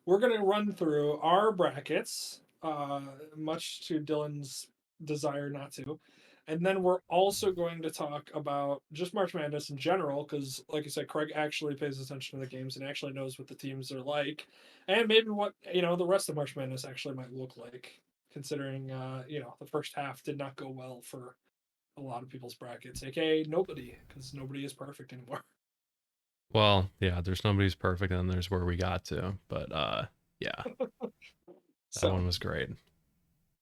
we're going to run through our brackets, much to Dylan's desire not to. And then we're also going to talk about just March Madness in general, because, like I said, Craig actually pays attention to the games and actually knows what the teams are like, and maybe what the rest of March Madness actually might look like, considering the first half did not go well for a lot of people's brackets, aka nobody, because nobody is perfect anymore. Well, yeah, there's nobody's perfect, and there's where we got to. But yeah, that So one was great.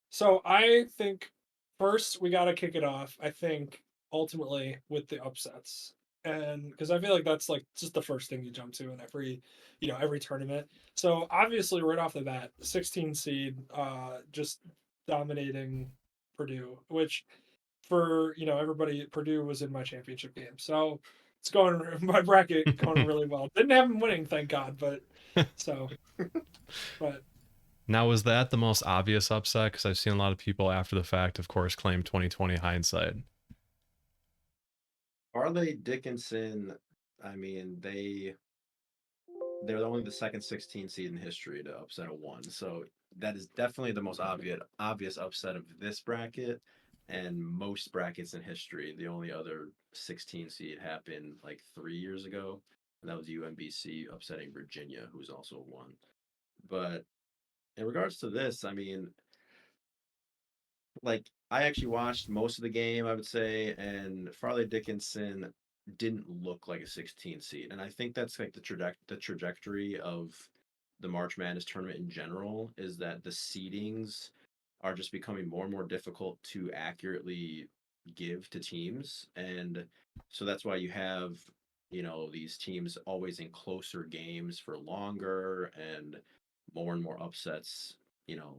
So I think first we got to kick it off. I think ultimately with the upsets, and because I feel like that's like just the first thing you jump to in every tournament. So obviously right off the bat, 16 seed, just dominating Purdue, which for everybody, Purdue was in my championship game, so it's going my bracket going really well. Didn't have them winning, thank God, but so but Now, was that the most obvious upset? Because I've seen a lot of people after the fact, of course, claim 2020 hindsight. Farley Dickinson, I mean, they're only the second 16 seed in history to upset a one. So that is definitely the most obvious upset of this bracket and most brackets in history. The only other 16 seed happened like 3 years ago, and that was UMBC upsetting Virginia, who's also one. But in regards to this, I mean, like I actually watched most of the game, I would say, and Farley Dickinson didn't look like a 16 seed, and I think that's like the trajectory of the March Madness tournament in general is that the seedings are just becoming more and more difficult to accurately give to teams, and so that's why you have these teams always in closer games for longer and more upsets you know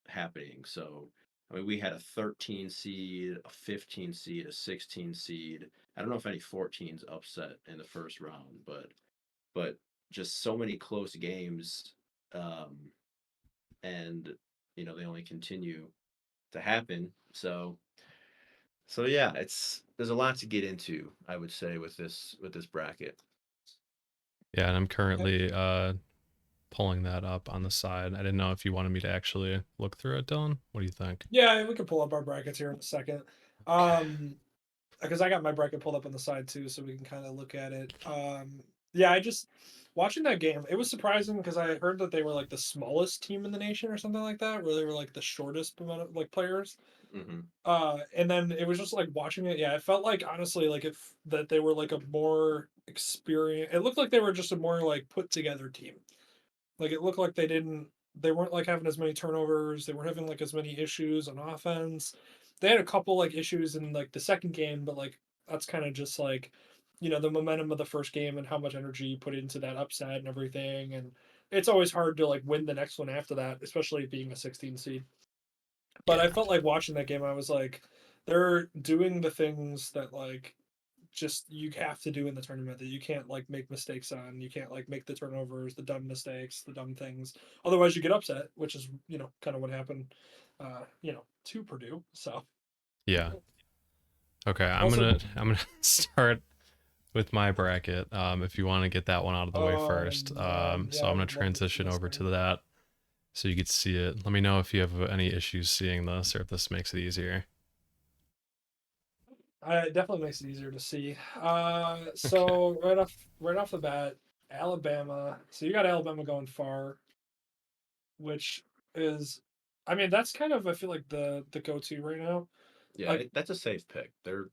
happening. So I mean, we had a 13 seed, a 15 seed, a 16 seed. I don't know if any 14s upset in the first round, but just so many close games, um, and they only continue to happen. So yeah, there's a lot to get into. I would say with this bracket. Yeah, and I'm currently pulling that up on the side. I didn't know if you wanted me to actually look through it, Dylan. What do you think? yeah, we can pull up our brackets here in a second. Okay. Um, because I got my bracket pulled up on the side too, so we can kind of look at it. Yeah, I just watching that game. It was surprising because I heard that they were like the smallest team in the nation or something like that, where they were like the shortest amount of like players. Hmm. And then it was just like watching it. Yeah, it felt like honestly like if that they were like a more experienced. It looked like they were just a more like put together team. Like it looked like they weren't like having as many turnovers. They weren't having like as many issues on offense. They had a couple like issues in like the second game, but like that's kind of just like the momentum of the first game and how much energy you put into that upset and everything. And it's always hard to like win the next one after that, especially being a 16 seed. But I Yeah. felt like watching that game, I was like, they're doing the things that like just you have to do in the tournament that you can't like make mistakes on. You can't like make the turnovers, the dumb mistakes, the dumb things. Otherwise, you get upset, which is kind of what happened, to Purdue. So Yeah. Okay, I'm also, gonna I'm gonna start with my bracket. If you want to get that one out of the way oh first. man, So yeah, I I'm gonna would love to see transition this over to thing. that so you could see it. Let me know if you have any issues seeing this or if this makes it easier. It definitely makes it easier to see. Okay. So right off the bat, Alabama. So you got Alabama going far, which is, I mean, that's kind of I feel like the go to right now. Yeah, Like, that's a safe pick. They're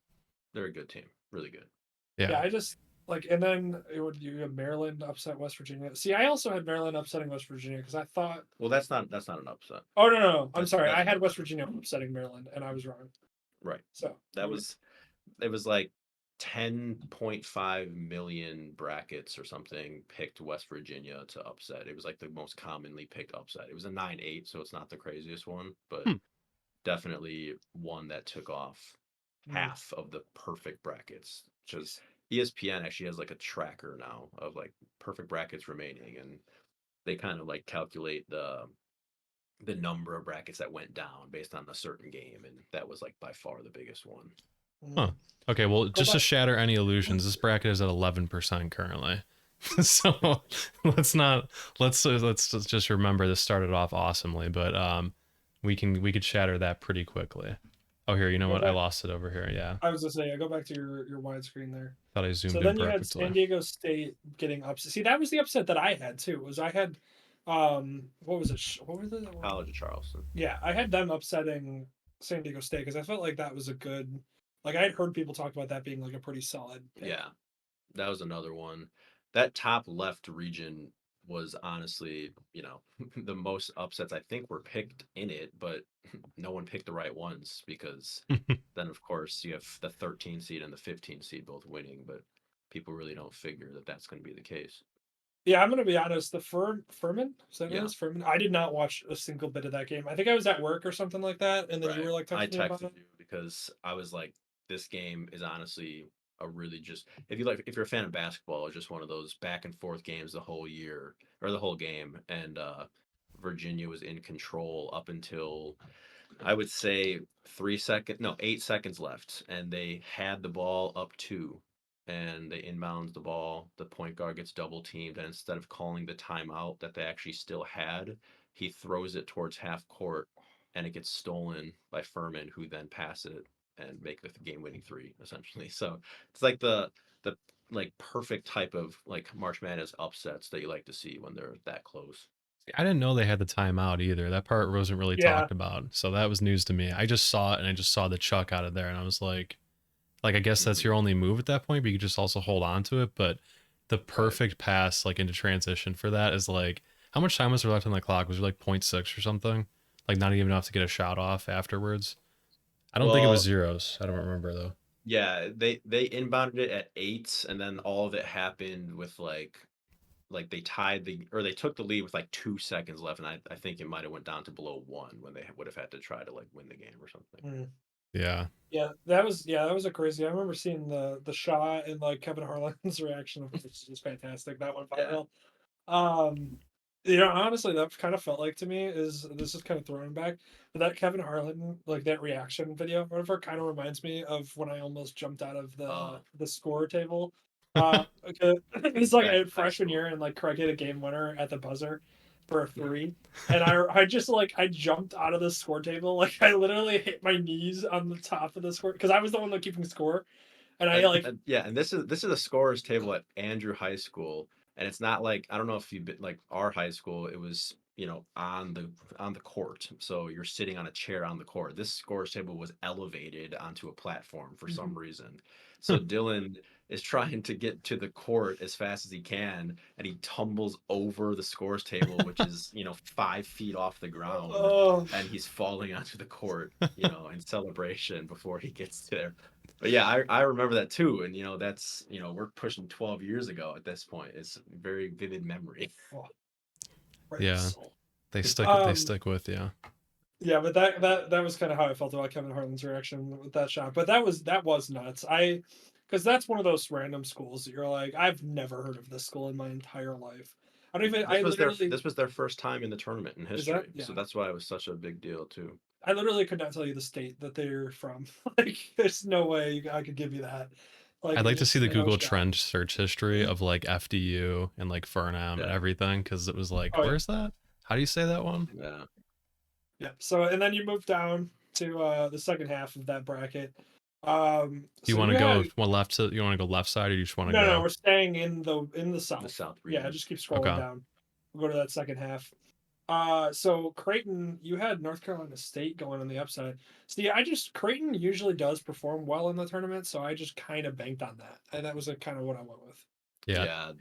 a good team, really good. yeah, Yeah. I just like, and then it would you have Maryland upset West Virginia. See, I also had Maryland upsetting West Virginia because I thought, Well, that's not an upset. oh no, no, no, I'm That's sorry, I that's had West Virginia upsetting Maryland, and I was wrong. right. So That was it was like 10.5 million brackets or something picked West Virginia to upset. It was like the most commonly picked upset. It was a 9-8, so it's not the craziest one, but Hmm. definitely one that took off mm, half of the perfect brackets. Just ESPN actually has like a tracker now of like perfect brackets remaining, and they kind of like calculate the number of brackets that went down based on a certain game, and that was like by far the biggest one. Huh. mm. Okay, well, Go just to back. shatter any illusions, this bracket is at 11% currently. So let's not let's just remember this started off awesomely, but we could shatter that pretty quickly. Oh, here, you know Go what? I back. lost it over here. Yeah, I was gonna say, yeah, go back to your widescreen there. thought I So zoomed in then you had perfectly. San Diego State getting upset. See, that was the upset that I had too. Was I had, what was it? What was it? College of Charleston. Yeah, I had them upsetting San Diego State because I felt like that was a good. Like I had heard people talk about that being like a pretty solid pick. Yeah, that was another one. That top left region was honestly, the most upsets I think were picked in it, but no one picked the right ones because then of course you have the 13 seed and the 15 seed both winning, but people really don't figure that that's going to be the case. Yeah, I'm gonna be honest. The Furman, is that what it Yeah, is? Furman. I did not watch a single bit of that game. I think I was at work or something like that, and then you right. were like I texting me about texted it. you because I was like, this game is honestly a really just if you're a fan of basketball, it's just one of those back and forth games the whole year or the whole game. And Virginia was in control up until I would say 3 seconds, no, 8 seconds left, and they had the ball up two, and they inbounds the ball. The point guard gets double teamed, and instead of calling the timeout that they actually still had, he throws it towards half court, and it gets stolen by Furman, who then pass it and make the game winning three, essentially. So it's like the like perfect type of like March Madness upsets that you like to see when they're that close. I didn't know they had the timeout either. That part wasn't really Yeah, talked about, so that was news to me. I just saw it and I just saw the chuck out of there, and I was like I guess that's Mhm. your only move at that point, but you could just also hold on to it. But the Right. perfect pass like into transition for that is like how much time was there left on the clock? Was it like 0.6 or something? Like not even enough to get a shot off afterwards. I don't think it was Well, zeros. I don't remember though. yeah, they inbounded it at 8, and then all of it happened with like they tied the or they took the lead with like 2 seconds left, and I think it might have went down to below one when they would have had to try to like win the game or something. mm. Yeah. yeah, that was a crazy. I remember seeing the shot and like Kevin Harlan's reaction of which is fantastic. That went Yeah. viral. Honestly, that kind of felt like to me is this is kind of throwing back, but that Kevin Harlan like that reaction video, whatever, kind of reminds me of when I almost jumped out of Uh, the score table. Okay, it's like back a in high freshman school. year, and like Craig hit a game winner at the buzzer for a three, and I just like I jumped out of the score table, like I literally hit my knees on the top of the score because I was the one like keeping score, and I like And yeah, and this is a scorer's table at Andrew High School, and it's not like I don't know if you've been like our high school. It was on the court, so you're sitting on a chair on the court. This scorer's table was elevated onto a platform for some reason. So Dylan is trying to get to the court as fast as he can, and he tumbles over the scores table, which is 5 feet off the ground, oh and he's falling onto the court, in celebration before he gets there. But yeah, I remember that too, and that's we're pushing 12 years ago at this point. It's a very vivid memory. oh, right in the Yeah. soul. They Um, stick with you. Yeah, but that was kind of how I felt about Kevin Harlan's reaction with that shot. But that was nuts. Because that's one of those random schools that you're like, I've never heard of this school in my entire life. I don't even. This was their first time in the tournament in Is that history, so yeah. that's why it was such a big deal too. I literally could not tell you the state that they're from. Like, there's no way I could give you that. Like, I'd like to see the no Google shot. trend search history of like FDU and like Fernham and Yeah, everything because it was like, Oh yeah, where's that? How do you say that one? yeah. yeah. So and then you move down to the second half of that bracket. Do you So want you to go had one left to you want to go left side or you just want to no, go we're staying in the The south. South Yeah, region. just keep scrolling okay? down. We'll go to that second half. So Creighton, you had North Carolina State going on the upside. See, Creighton usually does perform well in the tournament, so I just kind of banked on that, and that was kind of what I went with. Yeah. Yeah,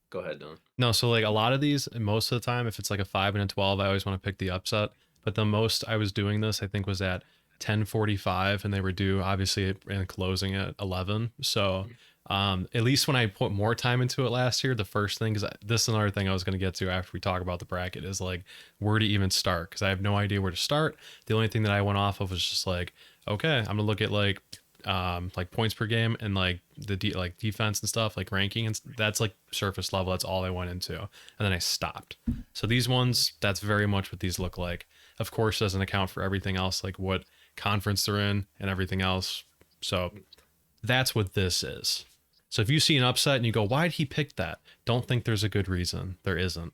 go ahead, Dylan. No, so like a lot of these, most of the time, if it's like a 5 and a 12, I always want to pick the upset. But the most I was doing this, I think, was at 10:45, and they were due obviously and closing at 11. So at least when I put more time into it last year, the first thing, because this is another thing I was going to get to after we talk about the bracket, is like where to even start, because I have no idea where to start. The only thing that I went off of was just like, okay, I'm gonna look at like points per game and like like defense and stuff like ranking, and that's like surface level. That's all I went into, and then I stopped. So these ones, that's very much what these look like. Of course, doesn't account for everything else, like what conference they're in and everything else. So that's what this is. So if you see an upset and you go, why did he pick that? Don't think there's a good reason. There isn't.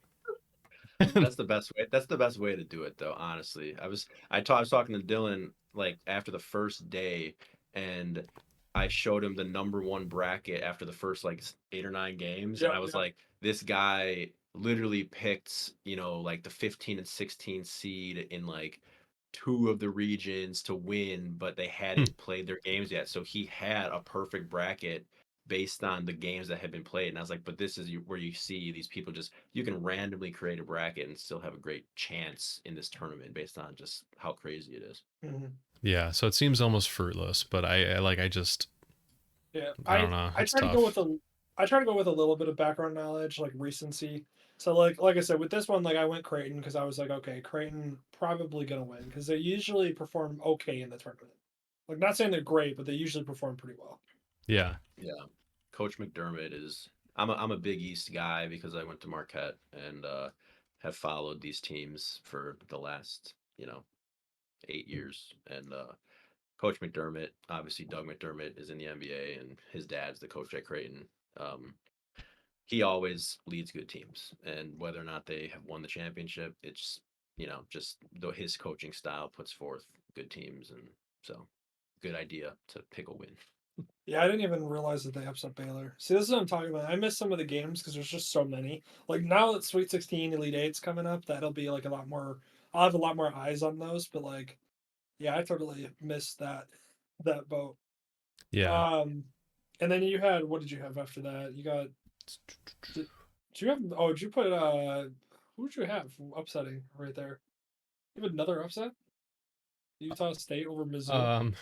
That's the best way. That's the best way to do it, though. Honestly, I was talking to Dylan like after the first day, and I showed him the number one bracket after the first like 8 or 9 games, and Yep, I was yep. like, this guy literally picked, like the 15 and 16 seed in like two of the regions to win, but they hadn't played their games yet, so he had a perfect bracket based on the games that had been played. And I was like, but this is where you see these people just, you can randomly create a bracket and still have a great chance in this tournament based on just how crazy it is. Mhm. Yeah, so it seems almost fruitless, but Yeah, I don't know. I It's try to go tough. with a little bit of background knowledge, like recency. So like I said, with this one, like I went Creighton because I was like, okay, Creighton probably gonna win because they usually perform okay in the tournament. Like not saying they're great, but they usually perform pretty well. Yeah. Yeah. Coach McDermott is, I'm a Big East guy because I went to Marquette and have followed these teams for the last, 8 years. And Coach McDermott, obviously Doug McDermott is in the NBA and his dad's the coach at Creighton. Um, he always leads good teams, and whether or not they have won the championship, it's just though his coaching style puts forth good teams, and so good idea to pick a win. Yeah, I didn't even realize that they upset Baylor. See, this is what I'm talking about. I missed some of the games because there's just so many. Like now that Sweet 16, Elite Eight's coming up, that'll be like a lot more. I'll have a lot more eyes on those. But like, yeah, I totally missed that boat. Yeah. Um, and then you had what did you have after that? You got did, did you have did you put who did you have upsetting right there? You have another upset? Utah State over Mizzou. Um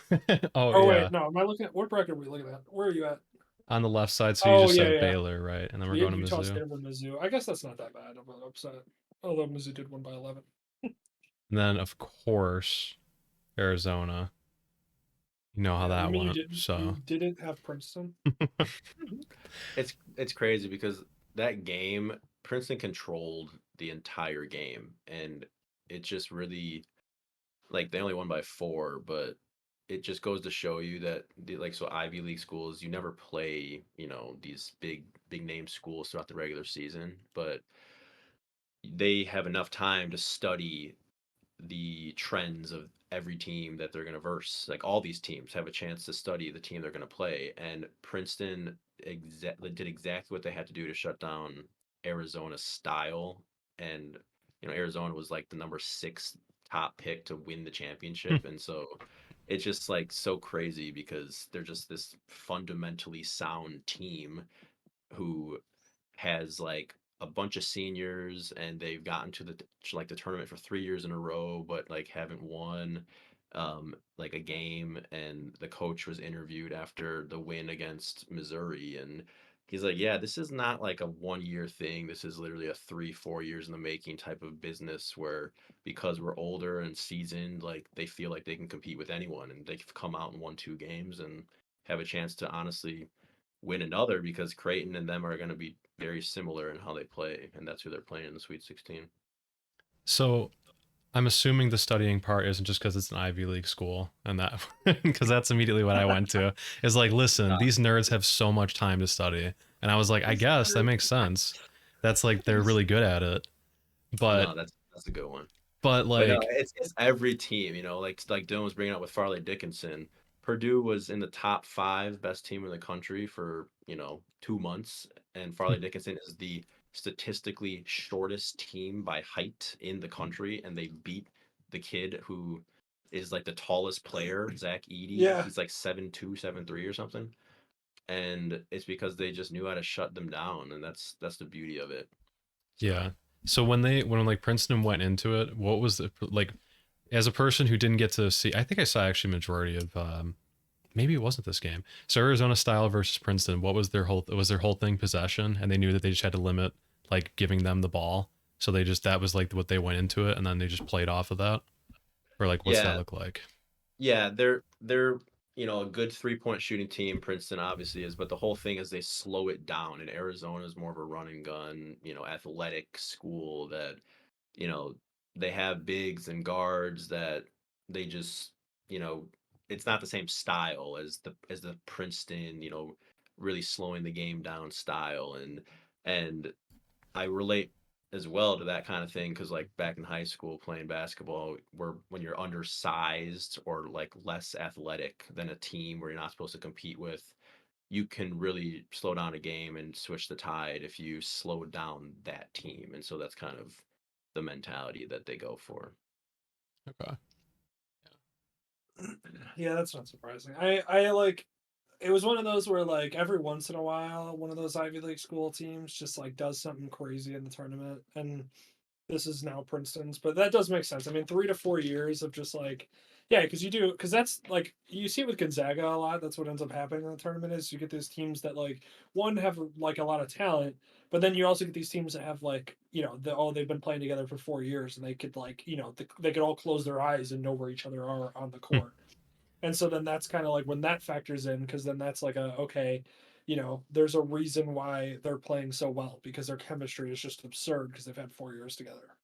oh Oh yeah. wait, no, am I looking at what bracket are we looking at? Where are you at? On the left side, so you Oh just yeah, said yeah. Baylor, right? And then So we're you had going to Utah Mizzou. State over Mizzou. I guess that's not that bad of an upset. Although Mizzou did win by 11. And then of course Arizona. You know how Yeah, you that mean went. you So didn't have Princeton? It's crazy because that game, Princeton controlled the entire game, and it just really, like, they only won by 4, but it just goes to show you that like, so Ivy League schools, you never play, these big name schools throughout the regular season, but they have enough time to study the trends of every team that they're going to verse. Like, all these teams have a chance to study the team they're going to play, and Princeton did exactly what they had to do to shut down Arizona's style. And Arizona was like the number 6 top pick to win the championship, and so it's just like so crazy because they're just this fundamentally sound team who has like a bunch of seniors, and they've gotten to the tournament for 3 years in a row, but like haven't won like a game. And the coach was interviewed after the win against Missouri, and he's like, yeah, this is not like a 1 year thing. This is literally a 3 4 years in the making type of business, where because we're older and seasoned, like they feel like they can compete with anyone, and they've come out and won 2 games and have a chance to honestly win another, because Creighton and them are going to be very similar in how they play, and that's who they're playing in the Sweet 16. so I'm assuming the studying part isn't just because it's an Ivy League school and that because that's immediately what I went to. Is like, listen, Uh, these nerds have so much time to study. And I was like, I These guess that nerds. makes sense. That's like they're These really good at it. But no, that's a good one. But no, like it's every team, like Dylan was bringing up with Farley Dickinson. Purdue was in the top 5 best team in the country for 2 months, and Farley Dickinson is the statistically shortest team by height in the country, and they beat the kid who is like the tallest player, Zach Eady. Yeah, He's like 7'2", 7'3", or something, and it's because they just knew how to shut them down, and that's the beauty of it. So yeah. So when like Princeton went into it, what was the like as a person who didn't get to see, I think I saw actually majority of maybe it wasn't this game. So Arizona style versus Princeton, what was their whole thing possession, and they knew that they just had to limit like giving them the ball. So they just that was like what they went into it, and then they just played off of that. Or like what's that yeah, look like? yeah, they're a good 3-point shooting team. Princeton obviously is, but the whole thing is they slow it down. And Arizona is more of a run and gun, athletic school that you know they have bigs and guards that they just you know it's not the same style as the Princeton really slowing the game down style. And I relate as well to that kind of thing because like back in high school playing basketball, where when you're undersized or like less athletic than a team where you're not supposed to compete with, you can really slow down a game and switch the tide if you slow down that team. And so that's kind of the mentality that they go for. Okay. Yeah, that's not surprising. I like it was one of those where like every once in a while one of those Ivy League school teams just like does something crazy in the tournament, and this is now Princeton's, but that does make sense. I mean, 3 to 4 years of just like, yeah, because that's like you see it with Gonzaga a lot. That's what ends up happening in the tournament is you get these teams that like one have like a lot of talent, but then you also get these teams that have like they've been playing together for 4 years and they could like they could all close their eyes and know where each other are on the Hmm. court. And so then that's kind of like when that factors in, because then that's like okay, there's a reason why they're playing so well because their chemistry is just absurd because they've had 4 years together.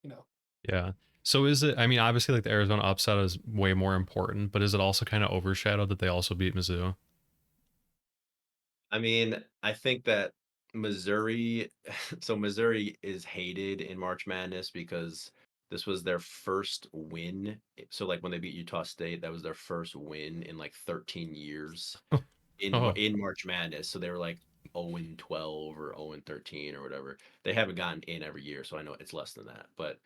Yeah. So is it? I mean, obviously, like the Arizona upset is way more important, but is it also kind of overshadowed that they also beat Mizzou? I mean, I think that Missouri, so Missouri is hated in March Madness because this was their first win. So like when they beat Utah State, that was their first win in like 13 years Oh, in March Madness. So they were like 0 and 12 or 0 and 13 or whatever. They haven't gotten in every year, so I know it's less than that. But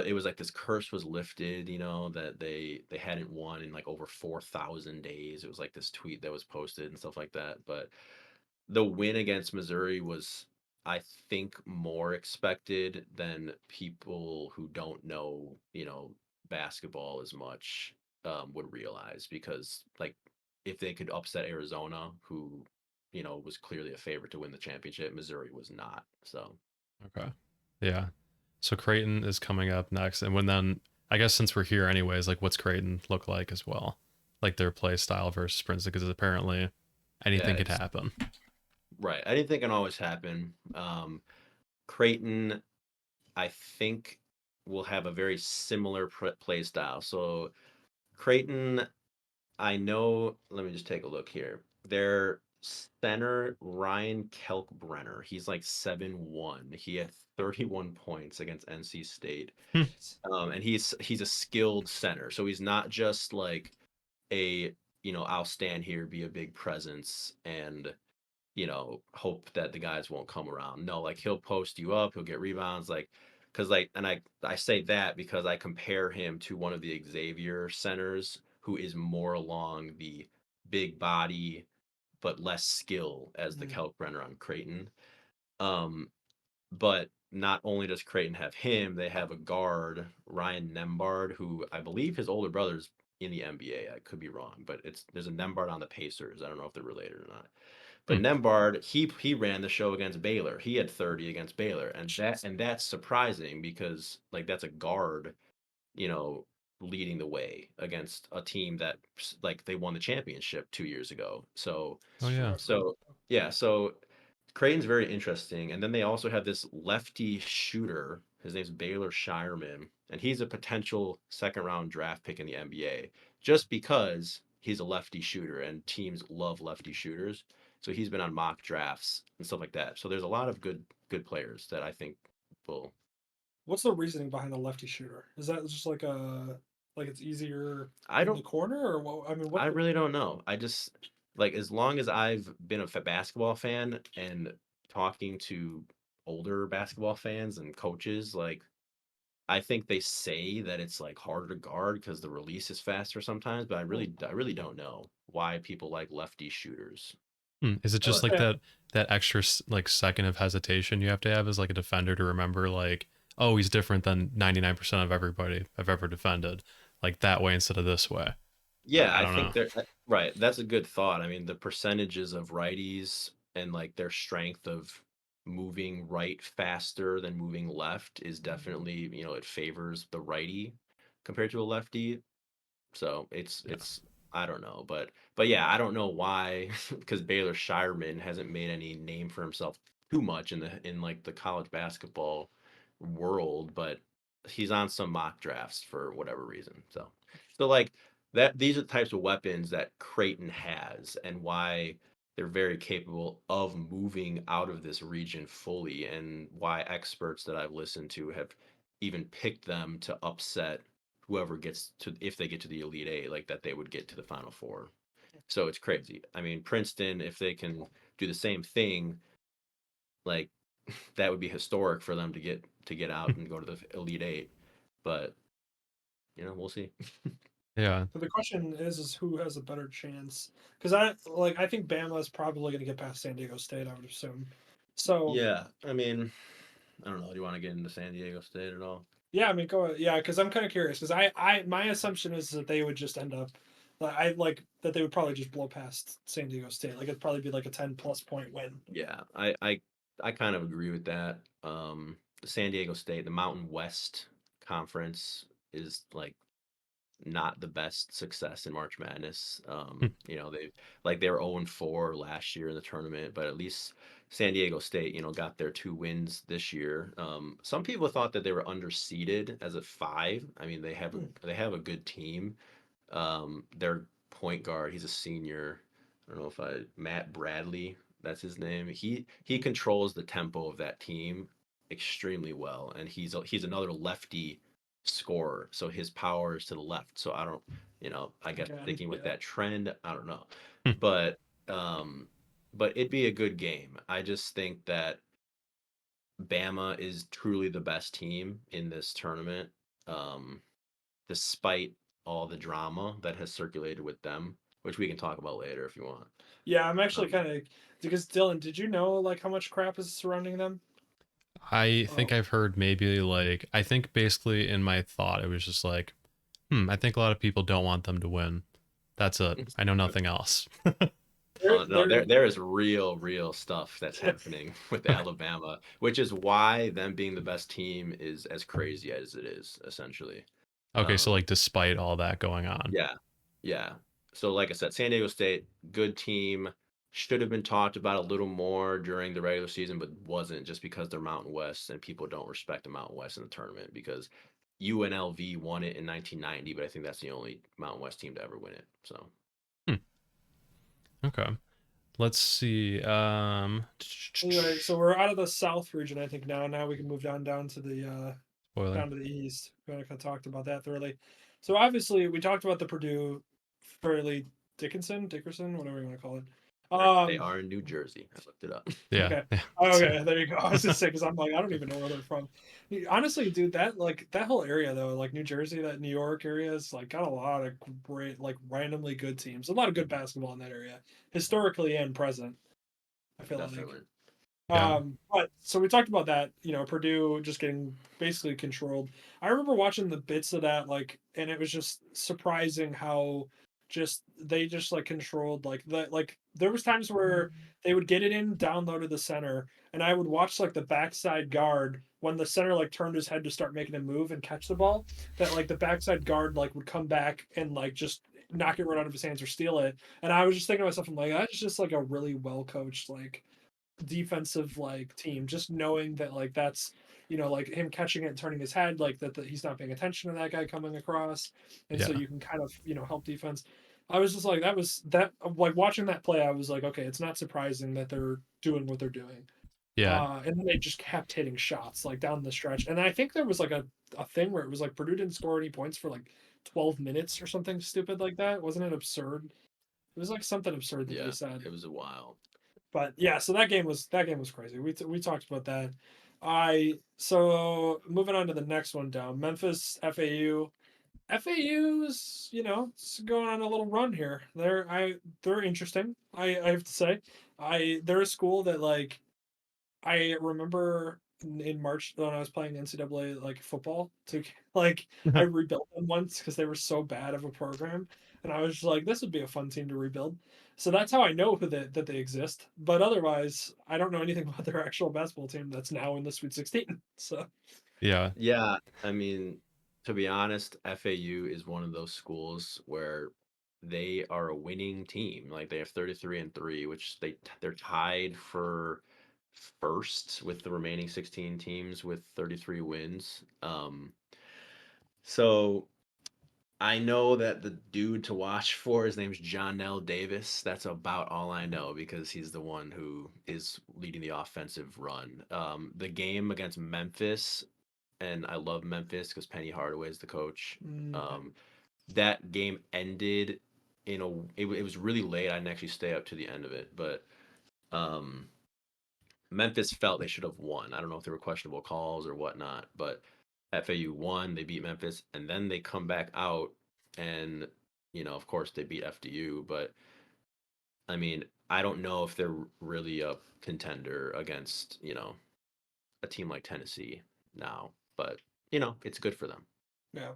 it was like this curse was lifted, that they hadn't won in like over 4,000 days. It was like this tweet that was posted and stuff like that. But the win against Missouri was, I think, more expected than people who don't know, basketball as much would realize because, like, if they could upset Arizona, who, was clearly a favorite to win the championship, Missouri was not. So, okay. Yeah. So Creighton is coming up next, and when then I guess since we're here anyways, like what's Creighton look like as well, like their play style versus Princeton, because apparently yeah, anything could it's happen. right. Anything can always happen. Creighton, I think, will have a very similar play style. So, Creighton, I know. Let me just take a look here. Their center, Ryan Kelkbrenner, he's like 7'1". He had 31 points against NC State. Hmm. And he's a skilled center. So he's not just like a, I'll stand here, be a big presence, and hope that the guys won't come around. No, like he'll post you up, he'll get rebounds, like because like, and I say that because I compare him to one of the Xavier centers who is more along the big body but less skill as the Mm. Kalkbrenner on Creighton. Um, but not only does Creighton have him, they have a guard, Ryan Nembard, who I believe his older brother's in the NBA. I could be wrong, but there's a Nembard on the Pacers. I don't know if they're related or not. But Hmm. Nembard, he ran the show against Baylor. He had 30 against Baylor, and that's surprising because like that's a guard, you know, leading the way against a team that like they won the championship 2 years ago. So Oh It's true. yeah. I've heard so yeah, so Creighton's very interesting, and then they also have this lefty shooter. His name's Baylor Shireman, and he's a potential second round draft pick in the NBA just because he's a lefty shooter, and teams love lefty shooters. So he's been on mock drafts and stuff like that. So there's a lot of good players that I think will. What's the reasoning behind the lefty shooter? Is that just like it's easier I in the don't. corner, or what? I mean, I what the really don't know. I just like as long as I've been a basketball fan and talking to older basketball fans and coaches, like I think they say that it's like harder to guard because the release is faster sometimes, but hmm. I really don't know why people like lefty shooters. Hmm. Is it just But like Yeah. that extra like second of hesitation you have to have as like a defender to remember like, oh, he's different than 99% of everybody I've ever defended, like that way instead of this way. yeah, I I don't think know. they're right. That's a good thought. I mean, the percentages of righties and like their strength of moving right faster than moving left is definitely, it favors the righty compared to a lefty. So Yeah. it's I don't know, but yeah, I don't know why because Baylor Shireman hasn't made any name for himself too much in like the college basketball world, but he's on some mock drafts for whatever reason. So like that these are the types of weapons that Creighton has and why they're very capable of moving out of this region fully, and why experts that I've listened to have even picked them to upset whoever gets to, if they get to the Elite Eight, like that they would get to the Final Four. So it's crazy. I mean, Princeton, if they can do the same thing, like that would be historic for them to get out and go to the Elite Eight. But we'll see. Yeah. So the question is who has a better chance? Because I think Bama is probably going to get past San Diego State. I would assume. So Yeah, I mean, I don't know. Do you want to get into San Diego State at all? yeah, I mean, go ahead. Yeah, because I'm kind of curious. Because my assumption is that they would just end up, I like that they would probably just blow past San Diego State. Like it'd probably be like a 10+ point win. Yeah, I kind of agree with that. The San Diego State, the Mountain West Conference is like not the best success in March Madness. They were 0-4 last year in the tournament, but at least San Diego State, got their 2 wins this year. Some people thought that they were underseeded as a 5. I mean, Hmm. they have a good team. Their point guard, he's a senior. I don't know if Matt Bradley, that's his name. He controls the tempo of that team extremely well, and he's another lefty scorer, so his power is to the left. So I don't, I guess Again, sticking with yeah. that trend, I don't know, but um, but it'd be a good game. I just think that Bama is truly the best team in this tournament. Um, Despite all the drama that has circulated with them, which we can talk about later if you want. Yeah, I'm actually Um, kind of because Dylan, did you know like how much crap is surrounding them? I think Oh, I've heard maybe like, I think basically in my thought, it was just like, I think a lot of people don't want them to win. That's it. I know nothing else. no, they're there is real stuff that's happening with Alabama, which is why them being the best team is as crazy as it is, essentially. Okay, so Um, like despite all that going on. yeah, yeah. So like I said, San Diego State, good team. Should have been talked about a little more during the regular season, but wasn't, just because they're Mountain West and people don't respect the Mountain West in the tournament, because UNLV won it in 1990, but I think that's the only Mountain West team to ever win it. So Hmm, okay. Let's see. anyway. So we're out of the South region, I think now. Now we can move down to the Spoiler. down to the East. We kind of talked about that thoroughly. So obviously we talked about the Purdue Fairleigh Dickerson, whatever you want to call it. they Um, are in New Jersey. I looked it up. Yeah. Okay. Yeah. Okay, there you go. I was just saying because I'm like I don't even know where they're from. Honestly, dude, that whole area though, like New Jersey, that New York area is like got a lot of great, like randomly good teams. A lot of good basketball in that area, historically and present. I feel like. Definitely. Yeah. But so we talked about that, Purdue just getting basically controlled. I remember watching the bits of that, like, and it was just surprising how just they just like controlled like there was times where they would get it in down low to the center, and I would watch like the backside guard when the center like turned his head to start making a move and catch the ball, that like the backside guard like would come back and like just knock it right out of his hands or steal it. And I was just thinking to myself, I'm like, that's just like a really well coached like defensive like team, just knowing that like that's like him catching it and turning his head like that he's not paying attention to that guy coming across, and so Yeah. you can kind of help defense. I was just like that was that like watching that play, I was like, okay, it's not surprising that they're doing what they're doing. Yeah. And then they just kept hitting shots like down the stretch, and I think there was like a thing where it was like Purdue didn't score any points for like 12 minutes or something stupid like that. Wasn't it absurd? It was like something absurd that they Yeah, said. it was a while. But yeah, so that game was crazy. We talked about that. I so moving on to the next one down. Memphis FAU. FAU's it's going on a little run here. They're interesting. I have to say, they're a school that like I remember in March when I was playing NCAA like football to like I rebuilt them once because they were so bad of a program, and I was just like, this would be a fun team to rebuild. So that's how I know that they exist. But otherwise, I don't know anything about their actual basketball team that's now in the Sweet 16. So Yeah. Yeah, I mean, to be honest, FAU is one of those schools where they are a winning team. Like they have 33-3, which they're tied for first with the remaining 16 teams with 33 wins. So I know that the dude to watch for, his name's Jonell Davis. That's about all I know because he's the one who is leading the offensive run. The game against Memphis, and I love Memphis because Penny Hardaway is the coach. Mm, Um, that game ended it was really late. I didn't actually stay up to the end of it, but um, Memphis felt they should have won. I don't know if there were questionable calls or whatnot, but FAU won. They beat Memphis, and then they come back out, and of course, they beat FDU. But I mean, I don't know if they're really a contender against a team like Tennessee now, but it's good for them. yeah.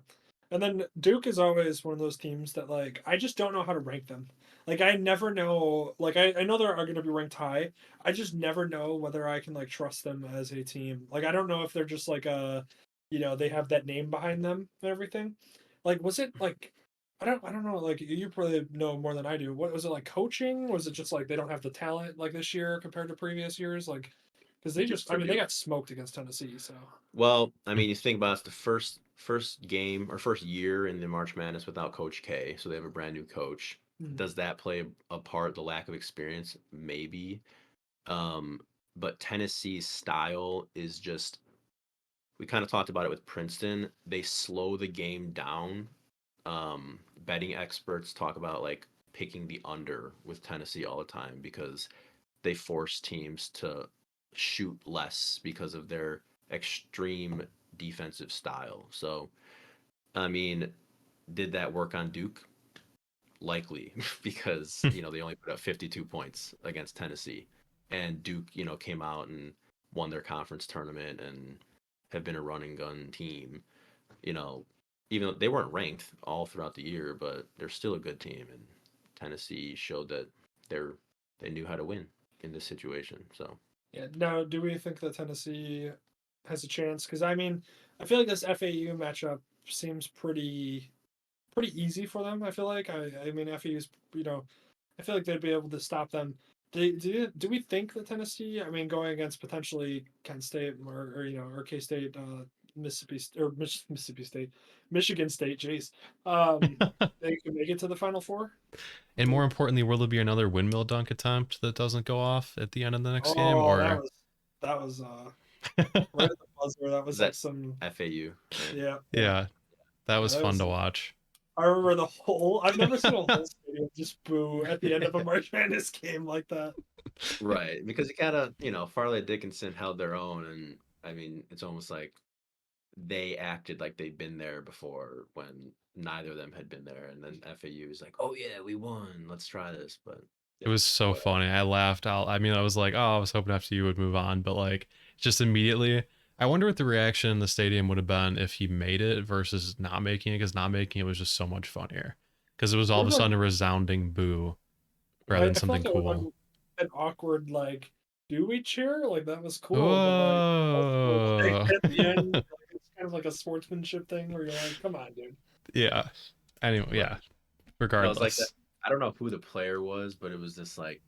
And then Duke is always one of those teams that like I just don't know how to rank them. Like I never know like I know they are gonna be ranked high. I just never know whether I can like trust them as a team. Like I don't know if they're just like they have that name behind them and everything. Like was it like I don't know, like you probably know more than I do. What was it like coaching? Was it just like they don't have the talent like this year compared to previous years? Like because they just Just I a mean they new. got smoked against Tennessee, so Well, I mean, you think about it's the first game or first year in the March Madness without Coach K, so they have a brand new coach. mm, Does that play a part? The lack of experience, maybe. Um, but Tennessee's style is just. We kind of talked about it with Princeton. They slow the game down. Betting experts talk about like picking the under with Tennessee all the time because they force teams to shoot less because of their extreme defensive style. So, I mean, did that work on Duke? Likely, because they only put up 52 points against Tennessee, and Duke came out and won their conference tournament and have been a running gun team. You know, even though they weren't ranked all throughout the year, but they're still a good team, and Tennessee showed that they're they knew how to win in this situation. So yeah. Now, do we think that Tennessee has a chance? Because I mean, I feel like this FAU matchup seems pretty easy for them. I feel like I mean FAU's I feel like they'd be able to stop them. Do we think that Tennessee? I mean, going against potentially Kent State or K State, Mississippi State, Michigan State. Jeez, they could make it to the Final Four. And more importantly, will there be another windmill dunk attempt that doesn't go off at the end of the next game? Oh, Or that was right at the buzzer. That is was like that some FAU? Right? yeah yeah yeah, that yeah. was That fun was to watch. I remember the whole. I've never seen a whole stadium just boo at the end of a March Madness game like that. Right, because you gotta, Farley Dickinson held their own, and I mean, it's almost like they acted like they'd been there before when neither of them had been there, and then FAU is like, "Oh yeah, we won. Let's try this." But It was so whatever. funny. I laughed out. I mean, I was like, oh, I was hoping after you would move on, but like, just immediately, I wonder what the reaction in the stadium would have been if he made it versus not making it, because not making it was just so much funnier. Because it was It all of was a like sudden a resounding boo rather than I felt something like it was like cool. an awkward like, do we cheer? Like that was cool, but like also like Whoa. at the end, like, it's kind of like a sportsmanship thing where you're like, come on, dude. Yeah. Anyway, Right. yeah. No, it's like that. Regardless. I don't know who the player was, but it was this like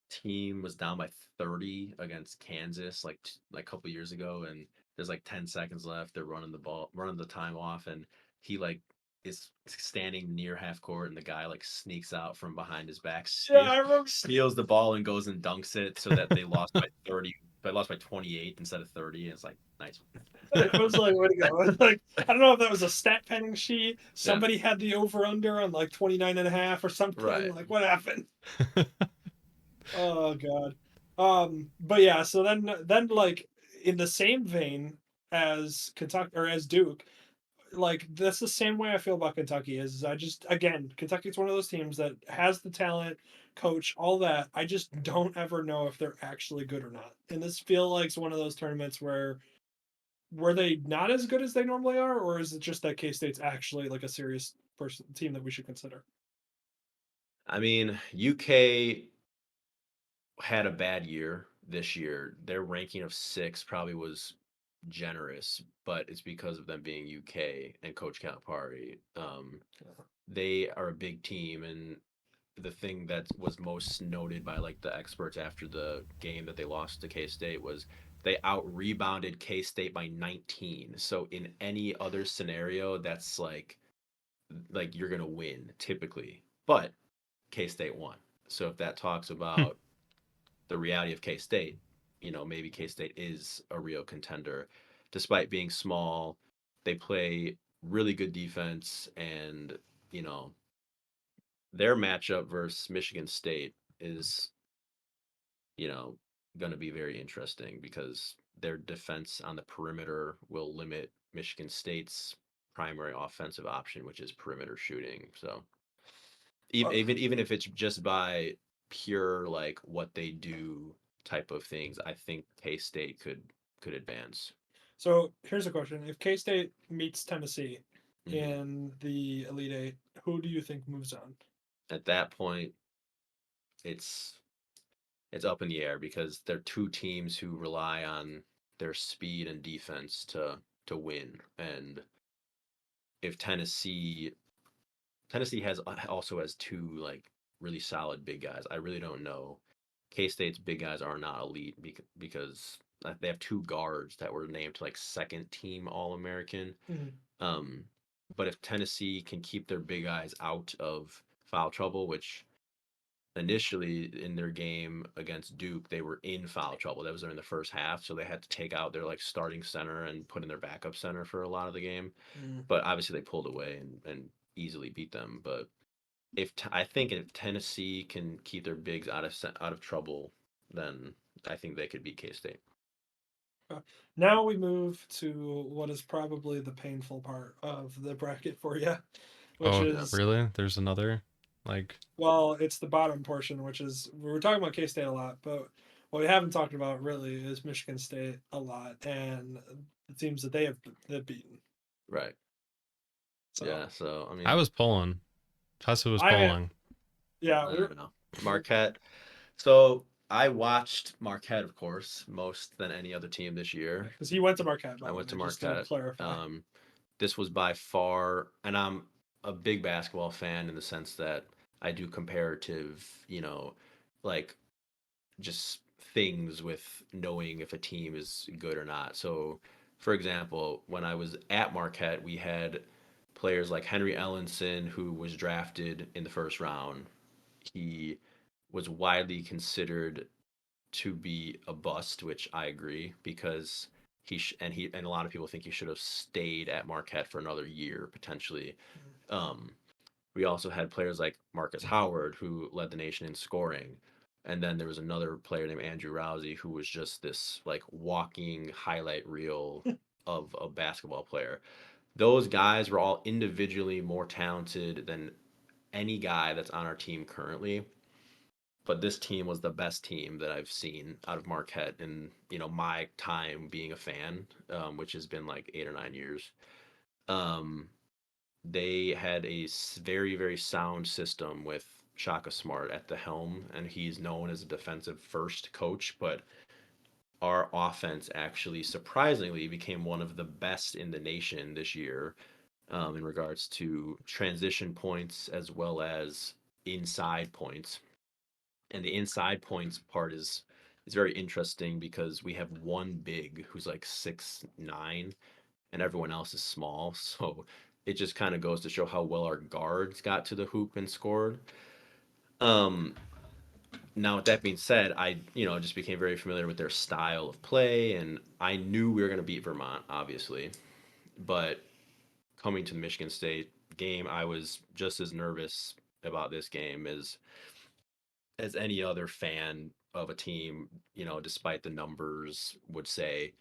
team was down by 30 against Kansas like a couple years ago, and there's like 10 seconds left. They're running the time off, and he like is standing near half court, and the guy like sneaks out from behind his back, Yeah, I remember. steals the ball, and goes and dunks it so that they lost by 30, but lost by 28 instead of 30. And it's like nice. It was like, way to go. It's like, I don't know if that was a stat penning sheet. Yeah, Somebody had the over under on like 29 and a half or something. right. Like, what happened? Oh god. But yeah, so then like in the same vein as Kentucky or as Duke, like that's the same way I feel about Kentucky is I just again, Kentucky's one of those teams that has the talent, coach, all that. I just don't ever know if they're actually good or not. And this feel like it's one of those tournaments where were they not as good as they normally are, or is it just that K State's actually like a serious person team that we should consider? I mean, UK had a bad year this year. Their ranking of 6 probably was generous, but it's because of them being UK and Coach Calipari. They are a big team, and the thing that was most noted by like the experts after the game that they lost to K State was they out rebounded K State by 19. So in any other scenario, that's like like you're gonna win typically. But K State won. So if that talks Hmm. about the reality of K State, maybe K State is a real contender, despite being small. They play really good defense, and you know their matchup versus Michigan State is you know going to be very interesting because their defense on the perimeter will limit Michigan State's primary offensive option, which is perimeter shooting. So Uh, even if it's just by pure like what they do type of things, I think K State could advance. so here's a question: if K State meets Tennessee Hmm. in the Elite Eight, who do you think moves on? At that point, it's it's up in the air because they're two teams who rely on their speed and defense to win. And if Tennessee has also has two like really solid big guys. I really don't know. K State's big guys are not elite because they have two guards that were named like second team All American. Mhm. Um, but if Tennessee can keep their big guys out of foul trouble, which initially in their game against Duke, they were in foul trouble. That was during the first half, so they had to take out their like starting center and put in their backup center for a lot of the game. Mm. But obviously they pulled away and easily beat them. But I think if Tennessee can keep their bigs out of trouble, then I think they could beat K State. Now we move to what is probably the painful part of the bracket for you, which Oh, Yeah. is, really? There's another like well, it's the bottom portion, which is we were talking about K State a lot, but what we haven't talked about really is Michigan State a lot and the teams that they've beaten. Right. So Yeah. So I I mean, was polling. Tessa was I polling. yeah I we were don't know. Marquette. So I watched Marquette, of course, most than any other team this year. because he went to Marquette, by I the went way, to just to Marquette. clarify. Um, this was by far, and I'm a big basketball fan in the sense that I do comparative, like just things with knowing if a team is good or not. So, for example, when I was at Marquette, we had players like Henry Ellenson, who was drafted in the first round. He was widely considered to be a bust, which I agree because and a lot of people think he should have stayed at Marquette for another year potentially. Um, we also had players like Marcus Howard who led the nation in scoring, and then there was another player named Andrew Rousey who was just this like walking highlight reel of a basketball player. Those guys were all individually more talented than any guy that's on our team currently, but this team was the best team that I've seen out of Marquette in my time being a fan, which has been like 8 or 9 years. Um, they had a very very sound system with Shaka Smart at the helm, and he's known as a defensive first coach, but our offense actually surprisingly became one of the best in the nation this year in regards to transition points as well as inside points. And the inside points part is very interesting because we have one big who's like 6'9", and everyone else is small. So it just kind of goes to show how well our guards got to the hoop and scored. Um, Now with that being said, I just became very familiar with their style of play, and I knew we were going to beat Vermont, obviously. But coming to the Michigan State game, I was just as nervous about this game as any other fan of a team, despite the numbers would say.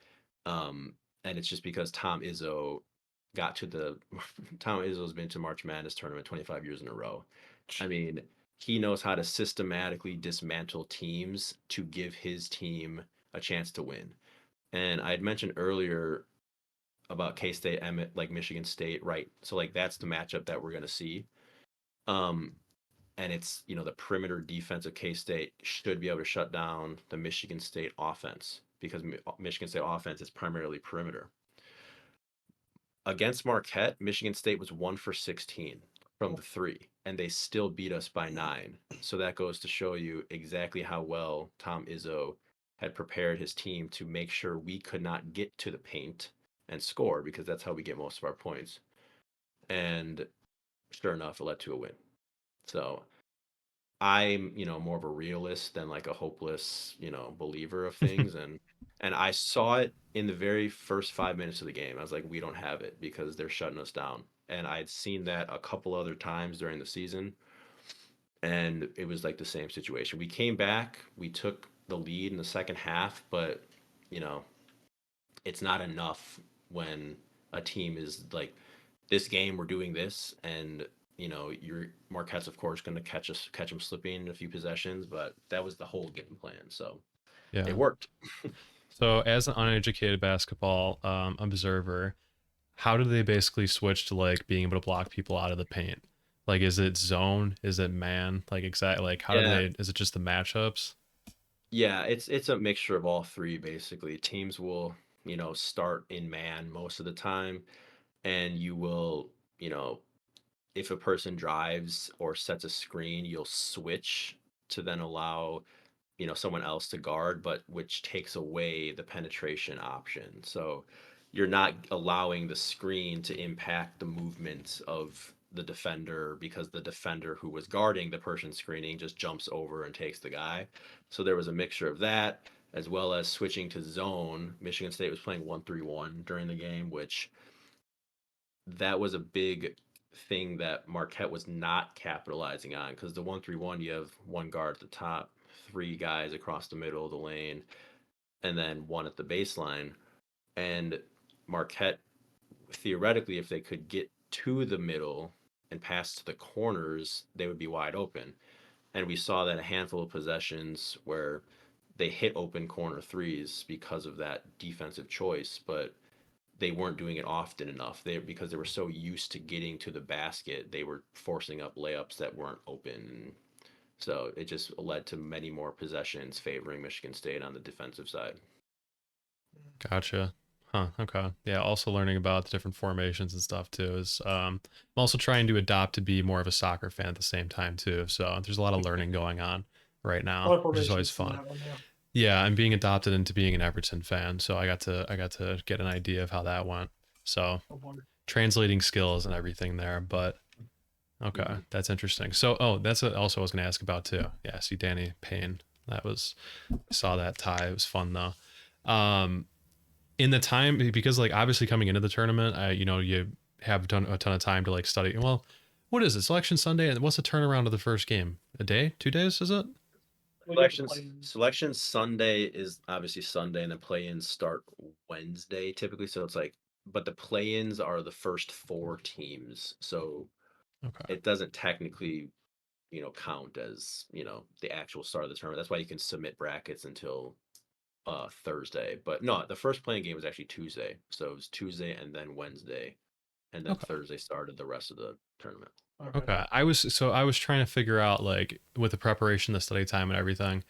And it's just because got to the Tom Izzo's been to March Madness tournament 25 years in a row. I mean, he knows how to systematically dismantle teams to give his team a chance to win. And I had mentioned earlier about K State, like Michigan State, right? So like that's the matchup that we're gonna see. Um, and it's the perimeter defense of K State should be able to shut down the Michigan State offense because Michigan State offense is primarily perimeter. Against Marquette, Michigan State was 1 for 16 from the three, and they still beat us by 9. So that goes to show you exactly how well Tom Izzo had prepared his team to make sure we could not get to the paint and score because that's how we get most of our points. And sure enough, it led to a win. So I'm, more of a realist than like a hopeless, believer of things. And I saw it in the very first 5 minutes of the game. I was like, we don't have it because they're shutting us down. And I'd seen that a couple other times during the season, and it was like the same situation. We came back, we took the lead in the second half, but you know, it's not enough when a team is like, this game we're doing this, and your Marquette's of course going to catch them slipping in a few possessions, but that was the whole game plan, so it Yeah. worked. So, as an uneducated basketball observer, how do they basically switch to like being able to block people out of the paint? Like, is it zone? Is it man? Like, exactly. Like, how do Yeah, they? Is it just the matchups? yeah, it's a mixture of all three basically. Teams will, start in man most of the time, and you will, you know, if a person drives or sets a screen, you'll switch to then allow, someone else to guard, but which takes away the penetration option. So you're not allowing the screen to impact the movement of the defender, because the defender who was guarding the person screening just jumps over and takes the guy. So there was a mixture of that, as well as switching to zone. Michigan State was playing 1-3-1 during the game, which that was a big thing that Marquette was not capitalizing on, because the 1-3-1, you have one guard at the top, three guys across the middle of the lane, and then one at the baseline. And Marquette, theoretically, if they could get to the middle and pass to the corners, they would be wide open. And we saw that a handful of possessions where they hit open corner threes because of that defensive choice, but they weren't doing it often enough. Because they were so used to getting to the basket, they were forcing up layups that weren't open. So it just led to many more possessions favoring Michigan State on the defensive side. Gotcha. Huh. Okay. Yeah. Also learning about the different formations and stuff too is I'm also trying to adopt to be more of a soccer fan at the same time too. So there's a lot of learning going on right A lot now, of which is always formations to fun. that one, yeah. Yeah, I'm being adopted into being an Everton fan, so I got to get an idea of how that went. So Oh boy. translating skills and everything there, but okay, Mhm. that's interesting. So that's what also I was going to ask about too. Yeah, see Danny Payne. That was I saw that tie. It was fun though. Um, in the time because like obviously coming into the tournament, you have done a ton of time to like study. Well, what is it? Selection Sunday, and what's the turnaround of the first game? A day? 2 days? Is it? We get the Selections play-ins. selection Sunday is obviously Sunday, and the play-ins start Wednesday typically. So it's like, but the play-ins are the first four teams, so Okay. it doesn't technically, count as, the actual start of the tournament. That's why you can submit brackets until Thursday. But no, the first playing game was actually Tuesday. So it was Tuesday and then Wednesday, and then Okay. Thursday started the rest of the tournament. Okay. Okay. I was trying to figure out like with the preparation, the study time and everything,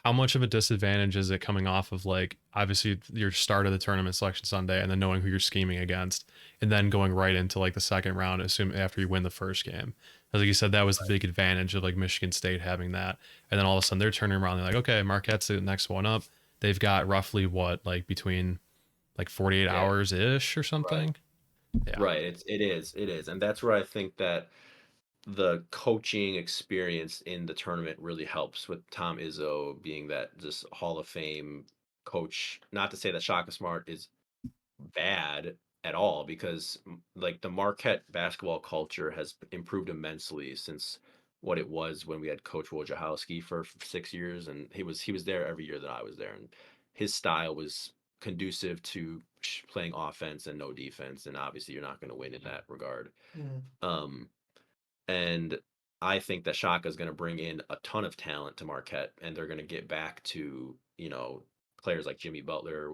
how much of a disadvantage is it coming off of like obviously your start of the tournament selection Sunday and then knowing who you're scheming against and then going right into like the second round, assume after you win the first game. As like you said, that was the big advantage of like Michigan State having that. And then all of a sudden they're turning around, they're like, okay, Marquette's the next one up. They've got roughly what, like between like 48 Yeah, hours ish or right. something. Yeah. Right. It is. And that's where I think that the coaching experience in the tournament really helps, with Tom Izzo being that just Hall of Fame coach. Not to say that Shaka Smart is bad at all, because like the Marquette basketball culture has improved immensely since what it was when we had Coach Wojciechowski for 6 years, and he was there every year that I was there, and his style was conducive to playing offense and no defense, and obviously you're not going to win in that regard. Mhm. Um, and I think that Shaka is going to bring in a ton of talent to Marquette, and they're going to get back to, players like Jimmy Butler,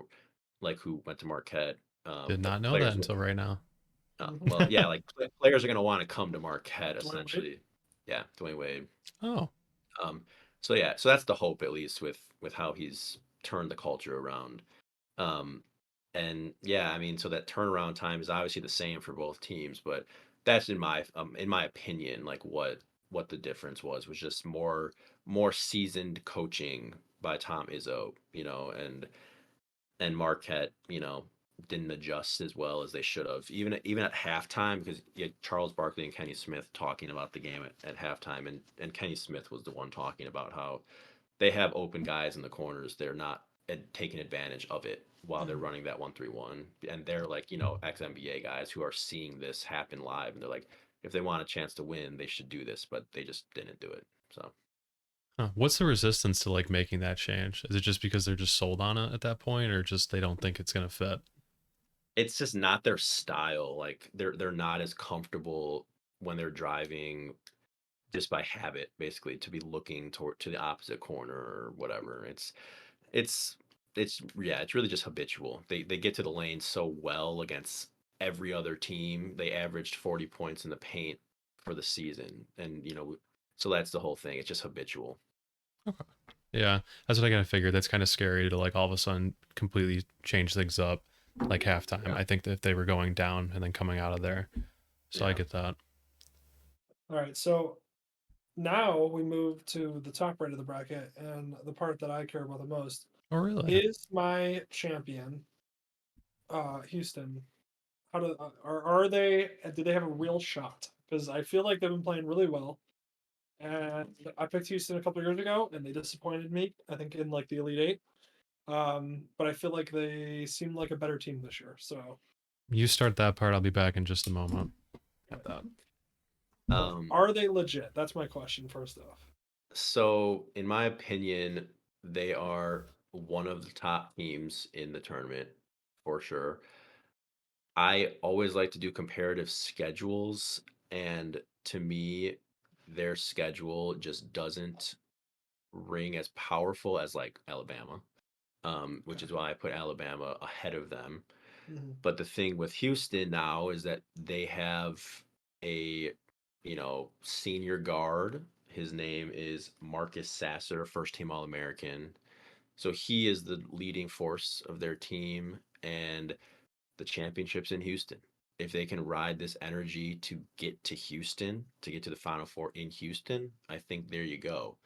like who went to Marquette. Did The not know that players, until right now. Mhm. well, yeah, like players are going to want to come to Marquette Dwayne Wade. essentially. Yeah, Dwayne Wade. Oh, Um, so yeah, so that's the hope, at least with how he's turned the culture around. Um, and yeah, I mean, so that turnaround time is obviously the same for both teams, but that's in my opinion, like what the difference was just more seasoned coaching by Tom Izzo, and Marquette, didn't adjust as well as they should have. Even at halftime, because you had Charles Barkley and Kenny Smith talking about the game at halftime, and Kenny Smith was the one talking about how they have open guys in the corners. They're not taking advantage of it while they're Mhm. running that 1-3-1, and they're like ex NBA guys who are seeing this happen live, and they're like, if they want a chance to win, they should do this, but they just didn't do it. So Huh. What's the resistance to like making that change? Is it just because they're just sold on it at that point, or just they don't think it's gonna fit? it's just not their style. Like they're not as comfortable when they're driving just by habit, basically, to be looking toward to the opposite corner or whatever. It's yeah, it's really just habitual. They get to the lane so well against every other team. They averaged 40 points in the paint for the season, and so that's the whole thing. It's just habitual. Okay. Yeah, that's what I kind of figured. That's kind of scary to like all of a sudden completely change things up, like halftime. Yeah, I think that if they were going down and then coming out of there, so I yeah. get that. All right, so now we move to the top right of the bracket, and the part that I care about the most Oh, really? is my champion, Houston. Are they? Do they have a real shot? Because I feel like they've been playing really well, and I picked Houston a couple years ago, and they disappointed me. I think in like the Elite Eight. But I feel like they seem like a better team this year. So, You start that part. I'll be back in just a moment. Got okay. that. So Um, are they legit? That's my question. First off. so in my opinion, they are one of the top teams in the tournament for sure. I always like to do comparative schedules, and to me, their schedule just doesn't ring as powerful as like Alabama, which Okay. is why I put Alabama ahead of them. Mhm. But the thing with Houston now is that they have a, senior guard. His name is Marcus Sasser, first team All American. So he is the leading force of their team, and the championships in Houston. If they can ride this energy to get to Houston, to get to the Final Four in Houston, I think there you go.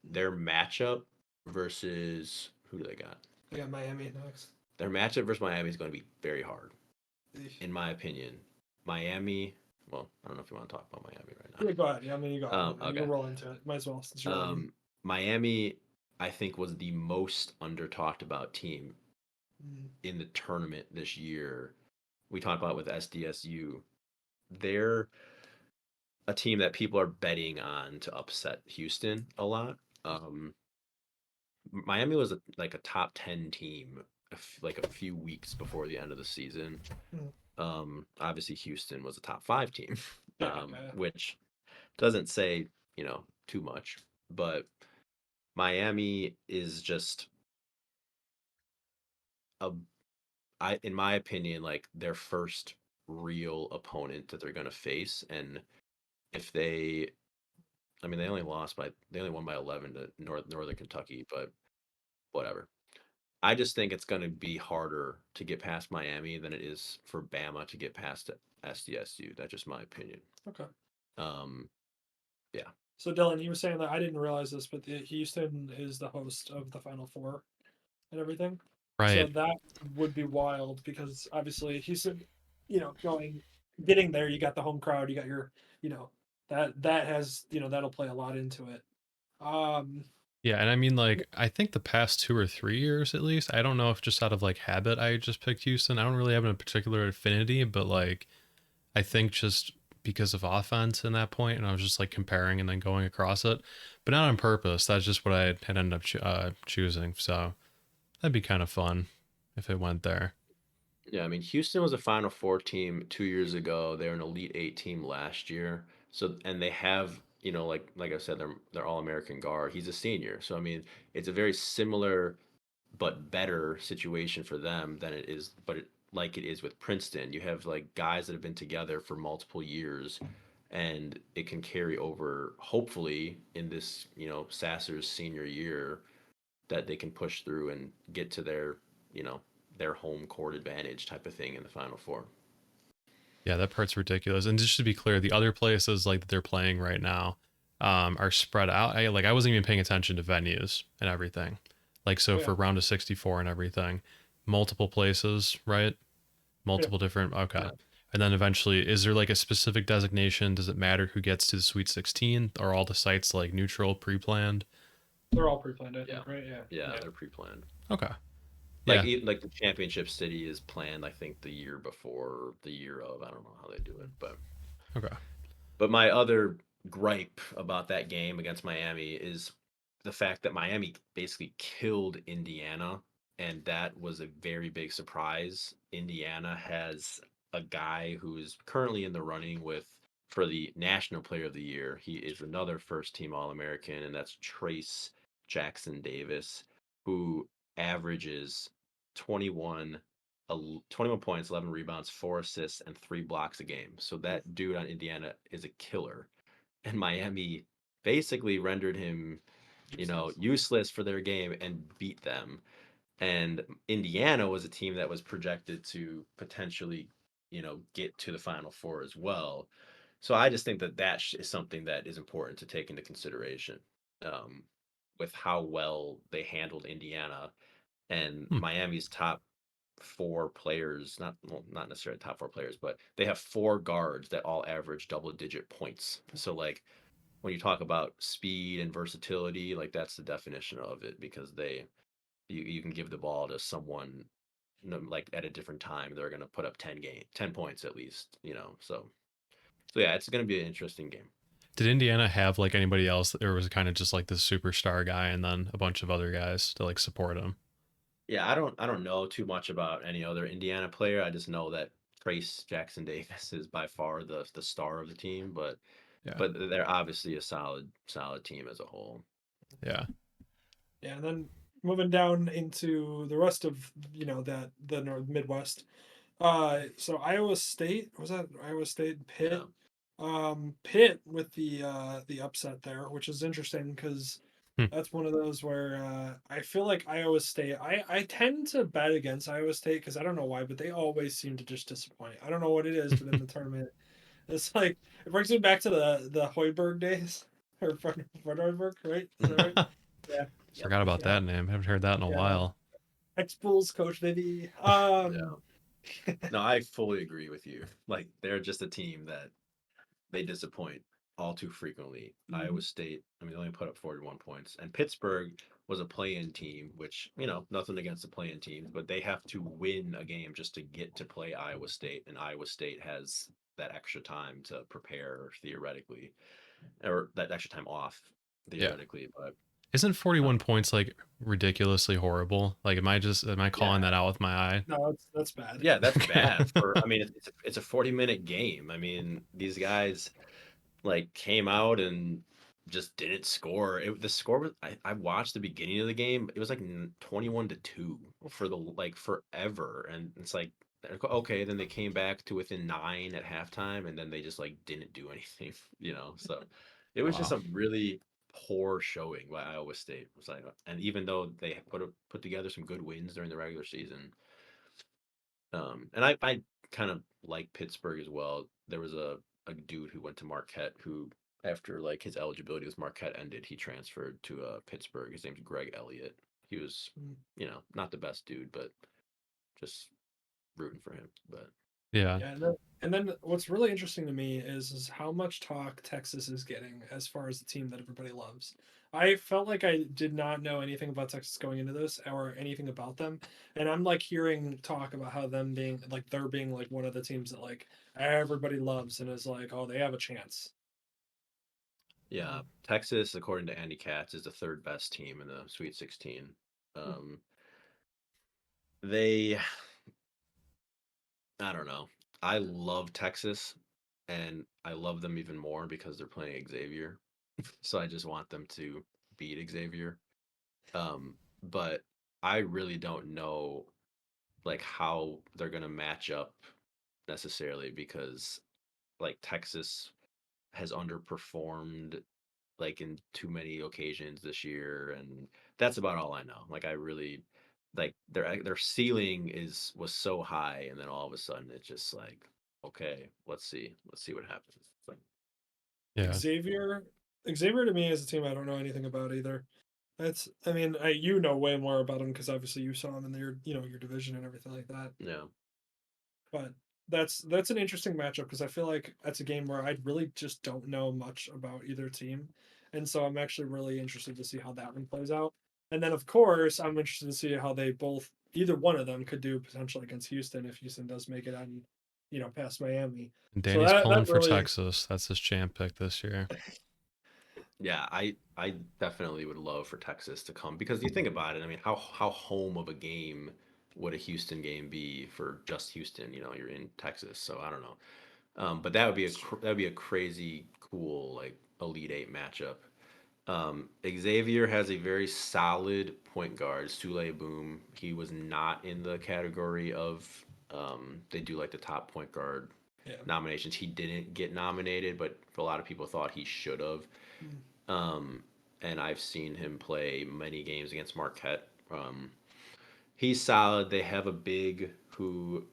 Their matchup versus who do they got? They got Miami next. Their matchup versus Miami is going to be very hard, Eesh. in my opinion. Miami, well, I don't know if you want to talk about Miami right Yeah, go ahead. Yeah, I mean, you go ahead. now. You can Okay. roll into it. Might as well since you're leading. Miami, I think, was the most under talked about team Mm. in the tournament this year. We talked about with SDSU. They're a team that people are betting on to upset Houston a lot. Um, Miami was like a top 10 team like a few weeks before the end of the season. Mm. Obviously, Houston was a top 5 team, Yeah, yeah, which doesn't say, too much. But Miami is just a, in my opinion, like their first real opponent that they're going to face. And if they, I mean, they only won by 11 to Northern Kentucky, but whatever. I just think it's going to be harder to get past Miami than it is for Bama to get past SDSU. That's just my opinion. yeah. Okay. Um, yeah, So Dylan, you were saying that I didn't realize this, but Houston is the host of the Final Four and everything. So Right. that would be wild because obviously Houston, getting there, you got the home crowd, you got your, that has, that'll play a lot into it. Um, Yeah, and I mean, like, I think the past 2 or 3 years at least, I don't know if just out of like habit I just picked Houston. I don't really have a particular affinity, but like, I think just because of offense in that point, and I was just like comparing and then going across it, but not on purpose. That's just what I had ended up choosing. So that'd be kind of fun if it went there. yeah. I mean, Houston was a Final Four team 2 years ago. They're an Elite Eight team last year. So, and they have, like I said, they're All American guard. He's a senior. So, I mean, it's a very similar but better situation for them than it is, like it is with Princeton. You have like guys that have been together for multiple years, and it can carry over. Hopefully, in this, Sasser's senior year, that they can push through and get to you know, their home court advantage type of thing in the Final Four. Yeah, that part's ridiculous. And just to be clear, the other places like that they're playing right now are spread out. I wasn't even paying attention to venues and everything. Like so oh yeah, for round of 64 and everything. multiple places, right? Yeah. Multiple different. Okay. Yeah. And then eventually, is there like a specific designation? Does it matter who gets to the Sweet 16? Are all the sites like neutral, pre-planned? They're all pre-planned, I Yeah. think, right? Yeah. Yeah, Yeah. they're pre-planned. Okay. Like Yeah. like the championship city is planned, I think, the year before, the year of. I don't know how they do it, Okay. but my other gripe about that game against Miami is the fact that Miami basically killed Indiana, and that was a very big surprise. Indiana has a guy who is currently in the running with for the National Player of the Year. He is another first team All American, and that's Trace Jackson Davis, who averages 21 21 points, 11 rebounds, 4 assists, and 3 blocks a game. So that dude on Indiana is a killer. And Miami basically rendered him, Useless. useless for their game and beat them. And Indiana was a team that was projected to potentially, get to the Final Four as well. So I just think that is something that is important to take into consideration, um, with how well they handled Indiana and Hmm. Miami's top four players, not necessarily top four players, but they have four guards that all average double digit points. So like when you talk about speed and versatility, like that's the definition of it because you can give the ball to someone, like at a different time, they're gonna put up 10 points at least. So yeah, it's gonna be an interesting game. Did Indiana have like anybody else, or was it kind of just like the superstar guy and then a bunch of other guys to like support him? Yeah, I don't know too much about any other Indiana player. I just know that Trace Jackson Davis is by far the star of the team, but Yeah. but they're obviously a solid team as a whole. Yeah. Yeah, and then moving down into the rest of that the North Midwest. So Iowa State, was that Iowa State, Yeah. Pitt? Pitt with the upset there, which is interesting because Hmm. that's one of those where I feel like Iowa State. I tend to bet against Iowa State because I don't know why, but they always seem to just disappoint. I don't know what it is, but in the tournament, it's like it brings me back to the Hoiberg days or Fred Hoiberg, right? Is that right? Yeah, Yep. Forgot about yeah, that name. Haven't heard that in a yeah. while. Ex-Bulls coach, maybe. Yeah. No, I fully agree with you. Like they're just a team that they disappoint all too frequently. Iowa Mhm. State, I mean, they only put up 41 points. And Pittsburgh was a play-in team, which, nothing against the play-in teams, but they have to win a game just to get to play Iowa State. And Iowa State has that extra time to prepare theoretically, or that extra time off Yeah. theoretically. But Isn't 41 um, points like ridiculously horrible? Like, am I yeah, calling that out with my eye? No, that's bad. yeah, that's bad for, I mean, it's a 40-minute game. I mean, these guys like came out and just didn't score. The score was I watched the beginning of the game. It was like 21-2 for the like forever, and it's like okay. Then they came back to within 9 at halftime, and then they just like didn't do anything. So it was just Wow. a really poor showing by Iowa State. It was like, and even though they put together some good wins during the regular season, and I kind of like Pittsburgh as well. There was a dude who went to Marquette who, after like his eligibility with Marquette ended, he transferred to Pittsburgh. His name's Greg Elliott. He was, Mm. not the best dude, but just rooting for him. But Yeah. Yeah, and then what's really interesting to me is how much talk Texas is getting as far as the team that everybody loves. I felt like I did not know anything about Texas going into this or anything about them, and I'm like hearing talk about how they're being like one of the teams that like everybody loves and is like, oh, they have a chance. yeah, Texas, according to Andy Katz, is the third best team in the Sweet 16. Um, they, I don't know. I love Texas, and I love them even more because they're playing Xavier. So I just want them to beat Xavier. But I really don't know like how they're gonna match up necessarily because like Texas has underperformed like in too many occasions this year, and that's about all I know. Like I really like their ceiling was so high, and then all of a sudden it's just like okay, let's see what happens. It's like, Yeah. Xavier, Xavier to me is a team I don't know anything about either. I mean, you know way more about them because obviously you saw them in their, your division and everything like that. Yeah. But that's an interesting matchup because I feel like that's a game where I really just don't know much about either team, and so I'm actually really interested to see how that one plays out. And then of course I'm interested to see how they both either one of them could do potentially against Houston if Houston does make it on, past Miami. And So Danny's that pulling for really, Texas. That's his champ pick this year. Yeah, I definitely would love for Texas to come because you think about it. I mean, how home of a game would a Houston game be for just Houston? You know, you're in Texas, so I don't know. But that would be that's true. that would be a crazy cool like Elite Eight matchup. Xavier has a very solid point guard, Sule Boom. He was not in the category of they do like the top point guard Yeah. nominations. He didn't get nominated, but a lot of people thought he should have. Mm. Um, and I've seen him play many games against Marquette. He's solid. They have a big who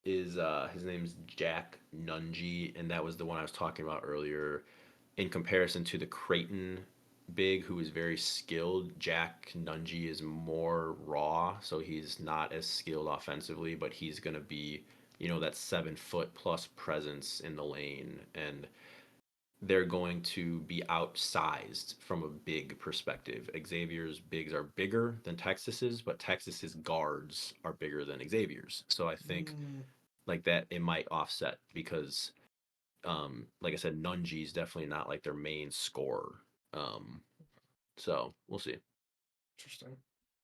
is his name's Jack Nungy, and that was the one I was talking about earlier. In comparison to the Creighton big, who is very skilled, Jack Nungy is more raw, so he's not as skilled offensively, but he's gonna be, that 7 foot plus presence in the lane, and they're going to be outsized from a big perspective. Xavier's bigs are bigger than Texas's, but Texas's guards are bigger than Xavier's. So I think Mm, like that it might offset because like I said, Nunji's definitely not like their main scorer. Um so we'll see. interesting.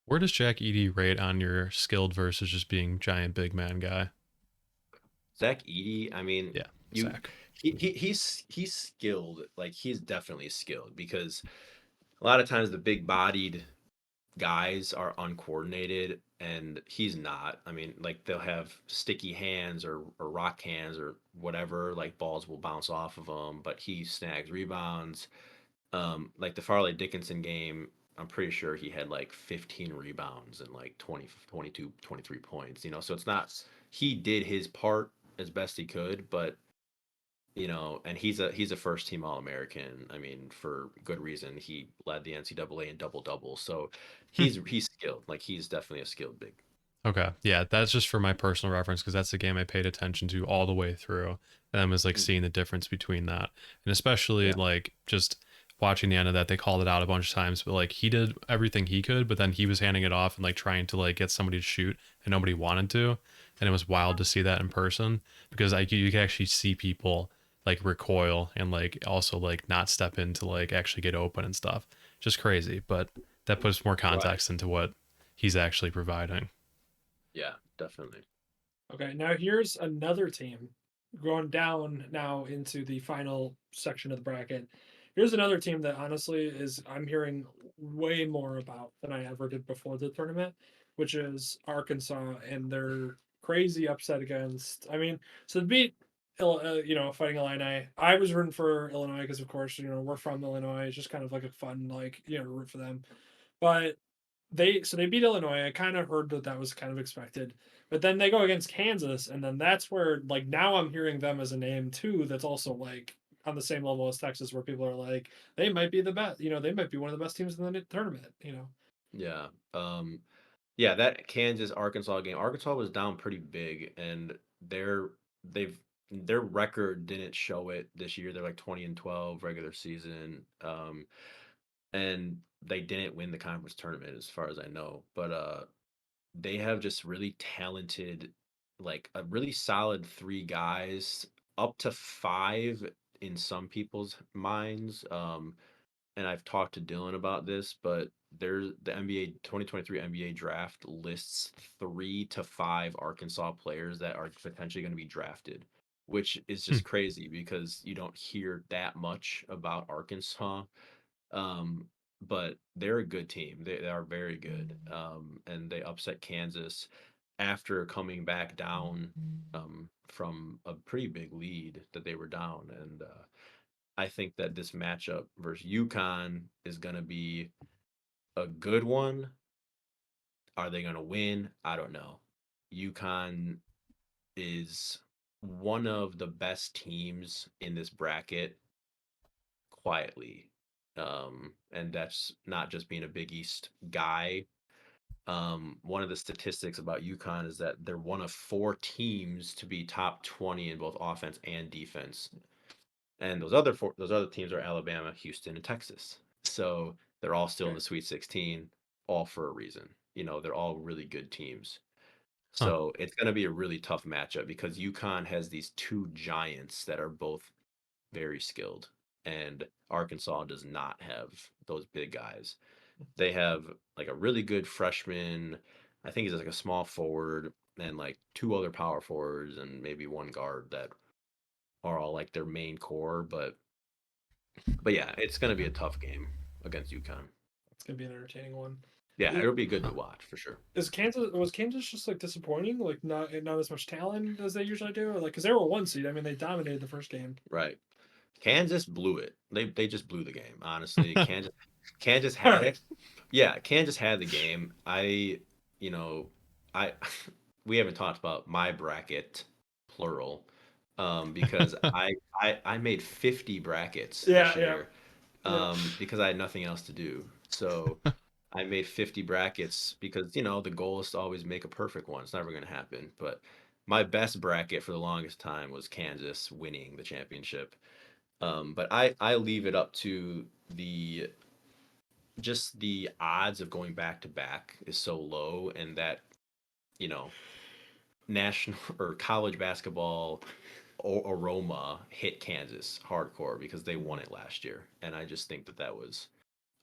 Where does Jack Edie rate on your skilled versus just being giant big man guy? Zach Edey, I mean, Yeah, you Zach. he's skilled, like he's definitely skilled because a lot of times the big bodied guys are uncoordinated and he's not. I mean, like they'll have sticky hands or rock hands or whatever, like balls will bounce off of him, but he snags rebounds. Like the Farley Dickinson game, I'm pretty sure he had like 15 rebounds and like 20, 22, 23 points, so it's not, he did his part as best he could, but and he's a first team All American. I mean, for good reason. He led the NCAA in double double, so he's skilled. Like he's definitely a skilled big. Okay. Yeah, that's just for my personal reference because that's the game I paid attention to all the way through. And I was like Mm. seeing the difference between that. And especially Yeah, like just watching the end of that, they called it out a bunch of times, but like he did everything he could, but then he was handing it off and like trying to like get somebody to shoot and nobody wanted to. And it was wild to see that in person because like you can actually see people like recoil and like also like not step in to like actually get open and stuff. Just crazy. But that puts more right. context into what he's actually providing. Yeah, definitely. Okay, now here's another team going down now into the final section of the bracket. Here's another team that honestly is I'm hearing way more about than I ever did before the tournament, which is Arkansas and their crazy upset against. I mean, so to beat, Fighting Illini. I was rooting for Illinois because of course we're from Illinois. It's just kind of like a fun like root for them, but they beat Illinois. I kind of heard that that was kind of expected, but then they go against Kansas, and then that's where like now I'm hearing them as a name too. That's also like on the same level as Texas, where people are like they might be the best. They might be one of the best teams in the tournament. Yeah. Yeah, that Kansas Arkansas game. Arkansas was down pretty big, and they've their record didn't show it this year. They're like 20-12 regular season. And they didn't win the conference tournament as far as I know. But they have just really talented, like a really solid three guys, up to five in some people's minds. And I've talked to Dylan about this, but there's the NBA 2023 NBA draft lists 3 to 5 Arkansas players that are potentially going to be drafted, which is Hmm. just crazy because you don't hear that much about Arkansas. Um, but they're a good team. They are very good. And they upset Kansas after coming back down from a pretty big lead that they were down. And I think that this matchup versus UConn is going to be a good one. Are they going to win? I don't know. UConn is one of the best teams in this bracket quietly. And that's not just being a Big East guy. One of the statistics about UConn is that they're one of 4 teams to be top 20 in both offense and defense. And those other teams are Alabama, Houston, and Texas. So they're all still in Okay. the Sweet 16, all for a reason. They're all really good teams. Huh. So it's going to be a really tough matchup because UConn has these two giants that are both very skilled, and Arkansas does not have those big guys. They have like a really good freshman. I think he's like a small forward, and like 2 other power forwards, and maybe one guard that are all like their main core. But yeah, it's going to be a tough game against UConn. It's gonna be an entertaining one. Yeah, Is, it'll be good Huh. to watch for sure. is Kansas was Kansas just like disappointing? Like not as much talent as they usually do? Like because they were a 1 seed. I mean, they dominated the first game. Right. Kansas blew it. They just blew the game. Honestly, Kansas All had right. it. Yeah, Kansas had the game. You know, I we haven't talked about my bracket plural, because I made 50 brackets Yeah, this yeah, year, yeah. because I had nothing else to do. So I made 50 brackets because the goal is to always make a perfect one. It's never going to happen, but my best bracket for the longest time was Kansas winning the championship. But I leave it up to the just the odds of going back to back is so low, and that you know national or college basketball aroma hit Kansas hardcore because they won it last year, and I just think that was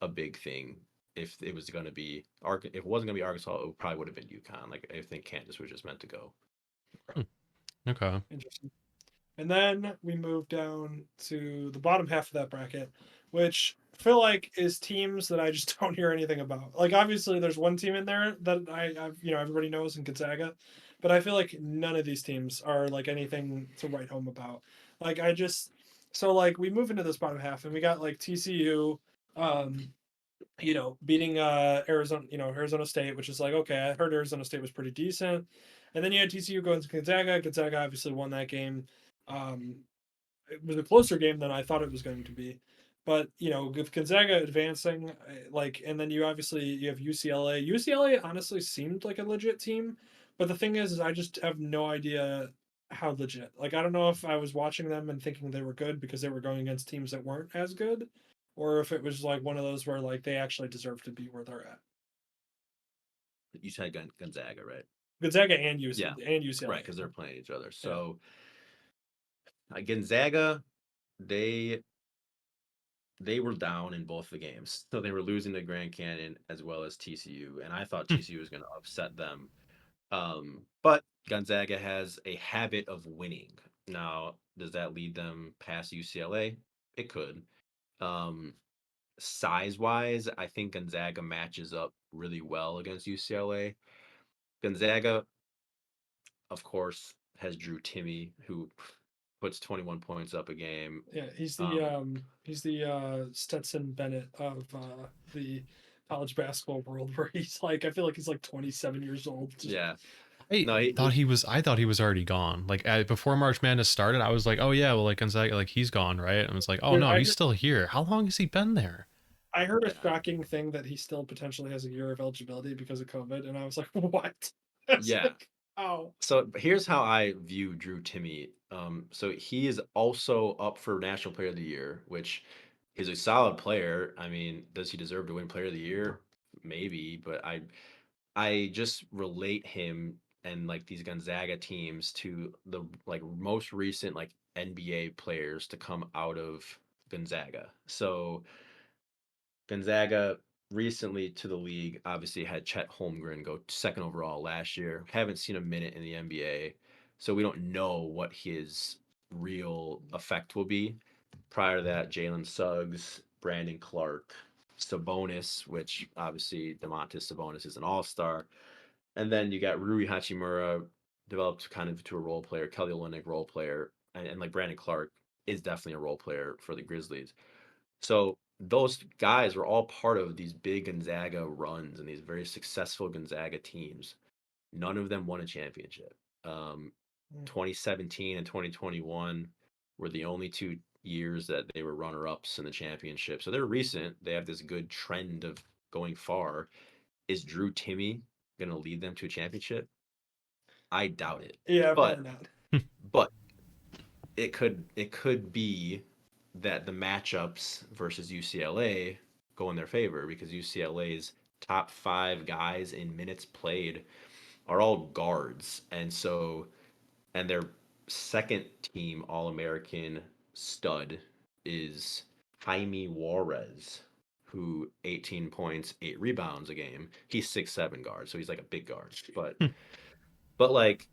a big thing. If it was going to be if it wasn't going to be Arkansas, it probably would have been UConn. Like I think Kansas was just meant to go. Okay. Interesting. And then we move down to the bottom half of that bracket, which I feel like is teams that I just don't hear anything about. Like obviously there's one team in there that I've everybody knows in Gonzaga, but I feel like none of these teams are like anything to write home about. Like I just so like we move into this bottom half and we got like TCU, um, beating Arizona, Arizona State, which is like okay, I heard Arizona State was pretty decent, and then you had TCU going to Gonzaga. Gonzaga obviously won that game. Um, it was a closer game than I thought it was going to be. But with Gonzaga advancing, like, and then you have UCLA. UCLA honestly seemed like a legit team, but the thing is I just have no idea how legit. Like, I don't know if I was watching them and thinking they were good because they were going against teams that weren't as good, or if it was like one of those where like they actually deserve to be where they're at. You said Gonzaga, right? Gonzaga Yeah, and right, UCLA. because they're playing each other. Yeah. So Gonzaga, they they were down in both the games. So they were losing to Grand Canyon as well as TCU, and I thought Hmm. TCU was going to upset them. But Gonzaga has a habit of winning. Now, does that lead them past UCLA? It could. Um, Size wise, I think Gonzaga matches up really well against UCLA. Gonzaga, of course, has Drew Timmy, who puts 21 points up a game. Yeah, Um, he's the Stetson Bennett of the college basketball world, where he's like I feel like he's like 27 years old. Just yeah, I no, thought he was. I thought he was already gone. Like before March Madness started, I was like, "Oh yeah, well like Gonzaga, like he's gone, right?" And I was like, "Oh dude, no, he's still here. How long has he been there?" I heard a yeah, shocking thing that he still potentially has a year of eligibility because of COVID, and I was like, what? It's yeah. like, oh, So here's how I view Drew Timmy. So he is also up for National Player of the Year, which is a solid player. I mean, does he deserve to win Player of the Year? Maybe, but I just relate him and like these Gonzaga teams to the like most recent like NBA players to come out of Gonzaga. So Gonzaga recently to the league obviously had Chet Holmgren go second overall last year. Haven't seen a minute in the NBA, so we don't know what his real effect will be. Prior to that, Jalen Suggs, Brandon Clark, Sabonis, which obviously Demontis Sabonis is an all-star, and then you got Rui Hachimura, developed kind of to a role player, Kelly Olynyk role player, and like Brandon Clark is definitely a role player for the Grizzlies. So those guys were all part of these big Gonzaga runs and these very successful Gonzaga teams. None of them won a championship. Um, mm, 2017 and 2021 were the only two years that they were runner-ups in the championship. So they're recent. They have this good trend of going far. Is Drew Timmy going to lead them to a championship? I doubt it. Yeah, But probably not. but it could be that the matchups versus UCLA go in their favor because UCLA's top 5 guys in minutes played are all guards. And their second team All American stud is Jaime Juarez, who 18 points, 8 rebounds a game. He's 6'7" guard, so he's like a big guard. But like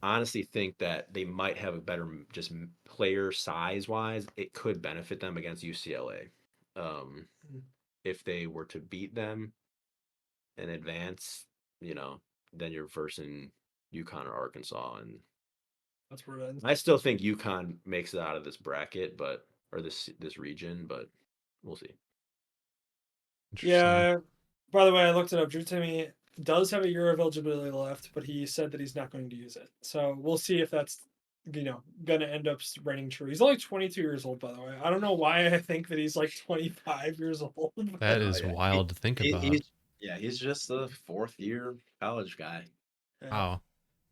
honestly think that they might have a better just player size wise. It could benefit them against UCLA Mm, if they were to beat them in advance. You know, then you're versing UConn or Arkansas, and that's where it ends. I still think UConn makes it out of this bracket, or this region, but we'll see. Interesting. Yeah. By the way, I looked it up. Drew Timmy does have a year of eligibility left, but he said that he's not going to use it. So we'll see if that's going to end up reigning true. He's only 22 years old, by the way. I don't know why I think that he's like 25 years old. That But Oh is yeah, wild to think about. he's just a 4th-year college guy. yeah, Wow.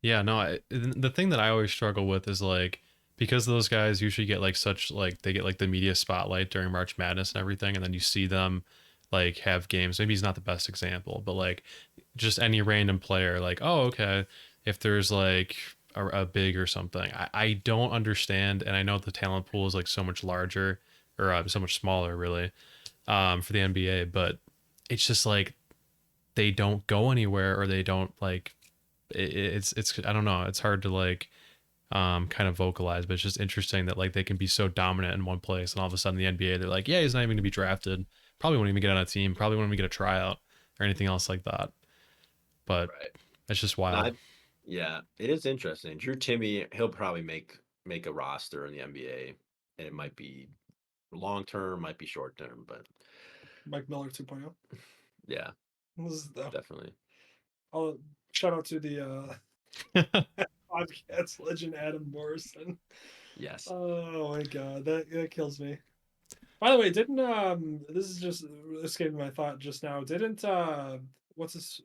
Yeah, no, the thing that I always struggle with is like because those guys usually get like such like they get like the media spotlight during March Madness and everything, and then you see them like have games. Maybe he's not the best example, but like just any random player, like, oh, okay, if there's like a big or something, I don't understand, and I know the talent pool is like so much larger or so much smaller, really, for the NBA, but it's just like they don't go anywhere or they don't like it's I don't know, it's hard to like kind of vocalize, but it's just interesting that like they can be so dominant in one place and all of a sudden the NBA they're like, yeah, he's not even gonna be drafted, probably won't even get on a team, probably won't even get a tryout or anything else like that. But Right. it's just No, wild. yeah, it is interesting. Drew Timmy, he'll probably make a roster in the NBA, and it might be long term, might be short term, but Mike Miller 2.0. yeah, This is the definitely. I'll shout out to the podcast legend Adam Morrison. Yes. Oh my god, that kills me. By the way, didn't this is just escaping my thought just now. Didn't what's his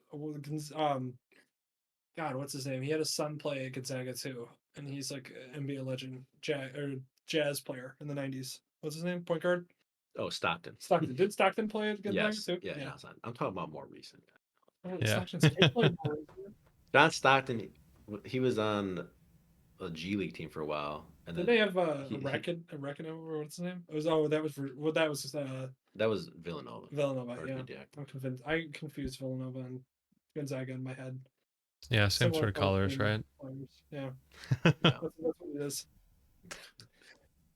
God, what's his name? He had a son play at Gonzaga too, and he's like an NBA legend, jazz player in the '90s. What's his name? Point guard. Oh, Stockton. Stockton. Did Stockton play at Gonzaga Yes. too? Yeah. Yeah. No, it's not. I'm talking about more recent. Yeah. Stockton's kid played more. John Stockton. He was on a G League team for a while, and Did then they have he a record or what's his name? It was that was that was Villanova. Villanova. Or Yeah, yeah. I'm convinced. I confused Villanova and Gonzaga in my head. Yeah, same Similar sort of colors, colors, same right? players. Yeah, Yeah. that's what it is.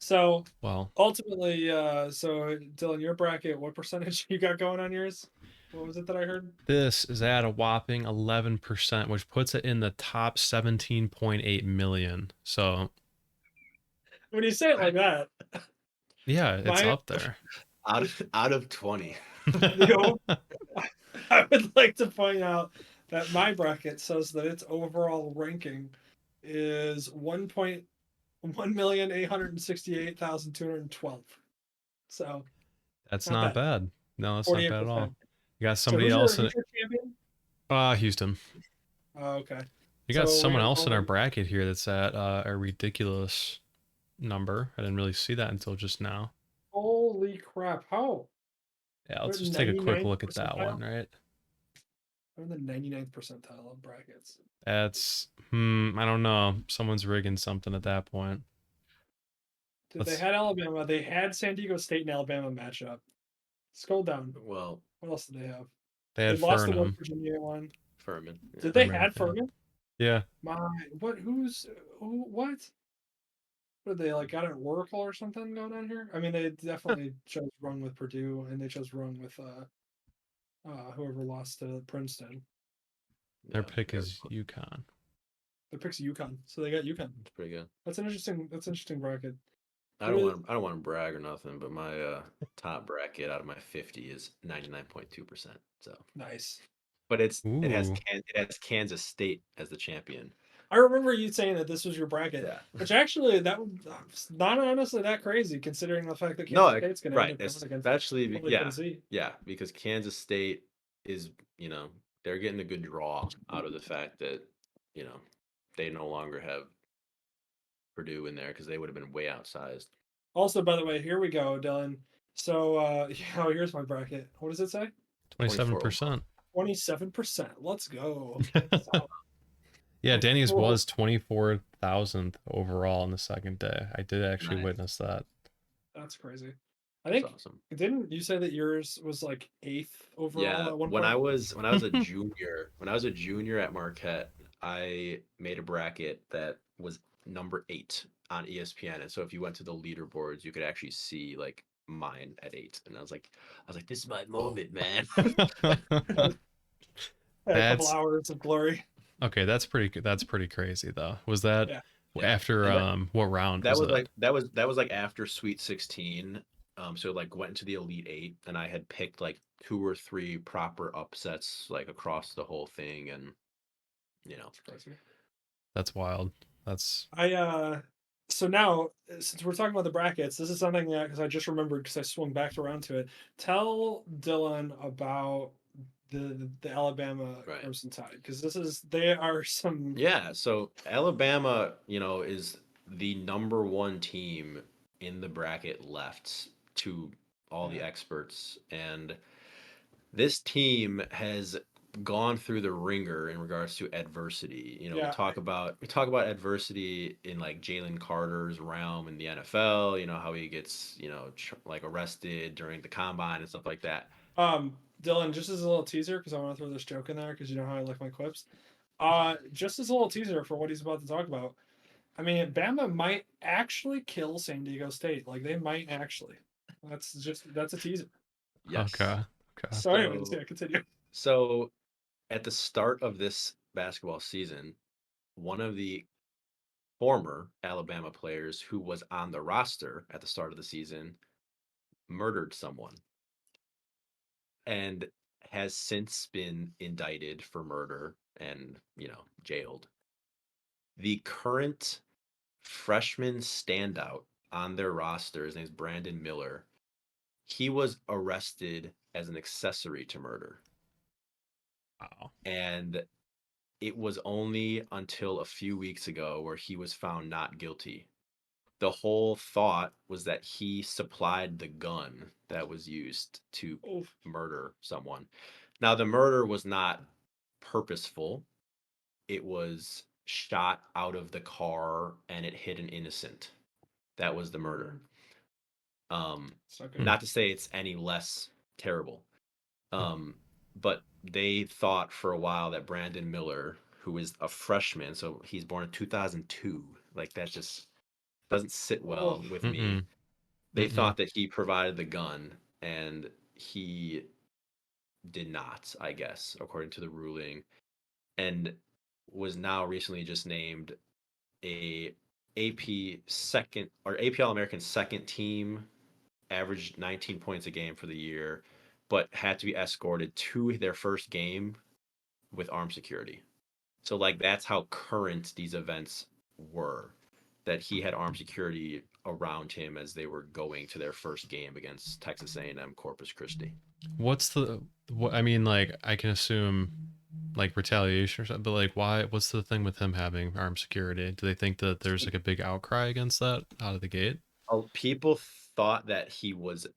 So Well, ultimately, so Dylan, your bracket, what percentage you got going on yours? What was it that I heard? this is at a whopping 11%, which puts it in the top 17.8 million. So When you say it like that, yeah, it's my up there. Out of 20. the I would like to point out that my bracket says that its overall ranking is 1,868,212. So That's not not bad. bad. No, that's not bad at all. 48%. You got So somebody else in who's your champion? Houston. Oh, okay. You got So someone wait, else in hold our on. bracket here that's at a ridiculous number. I didn't really see that until just now. Holy crap. How? Yeah, They're let's just take a quick 99th look at that one, percentile? right? They're in the 99th percentile of brackets. That's I don't know. Someone's rigging something at that point. Dude, they Let's had Alabama. They had San Diego State and Alabama matchup. Scroll down. Well, What else did they have? they They had lost the West Furnham. Virginia one. Furman. Yeah. Did they Furman, had yeah. Furman? Yeah. My what? What? What did they like? Got an Oracle or something going on here? I mean, they definitely chose wrong with Purdue, and they chose wrong with whoever lost to Princeton. Their Yeah. pick Very is close. UConn. Their pick's UConn, so they got UConn. It's pretty good. That's an interesting. That's an interesting bracket. I don't want to brag or nothing, but my top bracket out of my 50 is 99.2%. So, Nice. but it Ooh. has Kansas State as the champion. I remember you saying that this was your bracket, Yeah. which actually that's not honestly that crazy considering the fact that No, Kansas State's going to end right. up going against Especially, probably yeah, Tennessee. yeah, because Kansas State is, they're getting a good draw out of the fact that, you know, they no longer have Purdue in there because they would have been way outsized. Also, by the way, here we go, Dylan. So, yeah, here's my bracket. What does it say? 24 overall. 27%. 27%. Let's go. Yeah, Danny's Whoa, was 24,000th overall on the second day. I did actually Nice. witness that. that's crazy. I That's think awesome. didn't you say that yours was like 8th overall Yeah, at one when point? I was a junior, when I was a junior at Marquette, I made a bracket that was number 8 on ESPN. And so if you went to the leaderboards, you could actually see like mine at 8. And I was like, this is my moment, man. Had a couple That's hours of glory. okay. That's pretty crazy though. Was that Yeah. Yeah. after And what round that was was it? like that was like after Sweet 16. So like went into the Elite Eight, and I had picked like 2 or 3 proper upsets like across the whole thing, and you know, That's crazy. That's wild. That's So now since we're talking about the brackets, this is something that because I just remembered because I swung back around to it. Tell Dylan about the Alabama right. Crimson Tide because they are some Yeah, so Alabama, is the number one team in the bracket left to all the yeah, experts. And this team has gone through the ringer in regards to adversity. We yeah. talk about adversity in like Jalen Carter's realm in the NFL, how he gets, like arrested during the combine and stuff like that. Dylan, just as a little teaser because I want to throw this joke in there because you know how I like my clips. Just as a little teaser for what he's about to talk about. I mean, Bama might actually kill San Diego State. Like they might actually. That's a teaser. Yes. okay. Okay. So, anyways, So yeah, continue. so at the start of this basketball season, one of the former Alabama players who was on the roster at the start of the season murdered someone and has since been indicted for murder and, jailed. The current freshman standout on their roster, his name's Brandon Miller. He was arrested as an accessory to murder. Wow. And it was only until a few weeks ago where he was found not guilty. The whole thought was that he supplied the gun that was used to Oof. murder someone. Now, the murder was not purposeful, it was shot out of the car and it hit an innocent. That was the murder. So good. Hmm. Not to say it's any less terrible. Um, but they thought for a while that Brandon Miller, who is a freshman, so he's born in 2002, like that just doesn't sit well Oof. with me. Mm-mm. They Mm-mm. thought that he provided the gun, and he did not, I guess, according to the ruling, and was now recently just named a AP second or AP All American second team, averaged 19 points a game for the year, but had to be escorted to their first game with armed security. So like that's how current these events were, that he had armed security around him as they were going to their first game against Texas A&M Corpus Christi. What's the what I mean, like I can assume like retaliation or something, but like what's the thing with him having armed security? Do they think that there's like a big outcry against that out of the gate? People thought that he was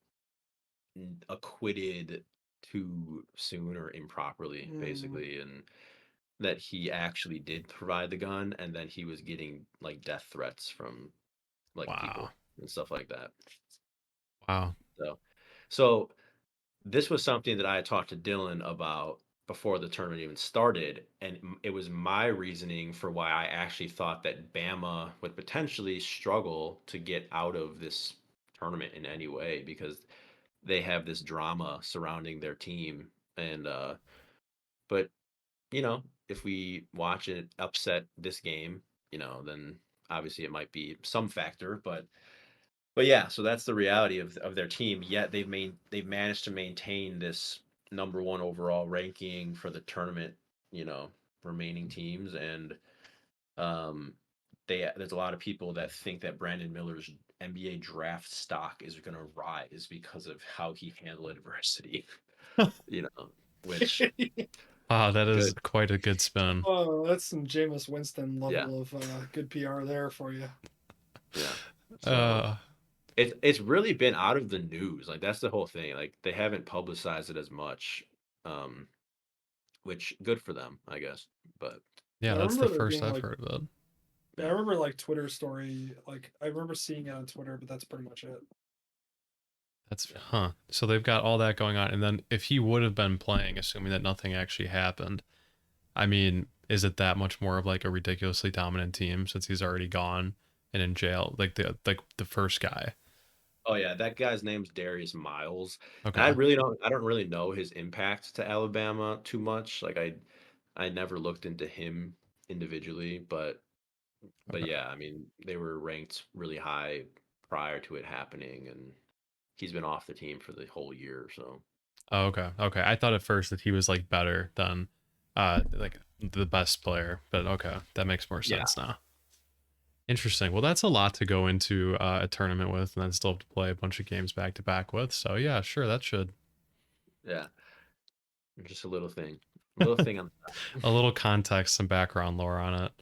acquitted too soon or improperly, Mm. basically, and that he actually did provide the gun, and then he was getting like death threats from like Wow. people and stuff like that. Wow. So this was something that I had talked to Dylan about before the tournament even started, and it was my reasoning for why I actually thought that Bama would potentially struggle to get out of this tournament in any way because they have this drama surrounding their team. And but if we watch it upset this game, then obviously it might be some factor, but yeah, so that's the reality of their team. Yet they've managed to maintain this number one overall ranking for the tournament, you know, remaining teams, and Um, there's a lot of people that think that Brandon Miller's NBA draft stock is going to rise because of how he handled adversity. You know, which Wow, that is good. quite a good spin. Oh, that's some Jameis Winston Yeah, level of good PR there for you. yeah. So Uh, it's really been out of the news. Like that's the whole thing. Like they haven't publicized it as much, um, which good for them, I guess. But yeah, I that's the remember there first being I've like, heard of it. yeah, I yeah, remember like Twitter story. Like I remember seeing it on Twitter, but that's pretty much it. That's yeah. huh. So they've got all that going on, and then if he would have been playing, assuming that nothing actually happened, I mean, is it that much more of like a ridiculously dominant team since he's already gone and in jail, like the first guy? Oh yeah, that guy's name's Darius Miles, and Okay, I don't really know his impact to Alabama too much. Like I never looked into him individually, but okay. yeah, I mean they were ranked really high prior to it happening, and he's been off the team for the whole year. So Oh, okay. Okay. I thought at first that he was like better than like the best player, but okay, that makes more yeah, sense now. Interesting. Well, that's a lot to go into a tournament with and then still have to play a bunch of games back to back with. So yeah, sure, that should yeah, just a little thing on. a little context, some background lore on it.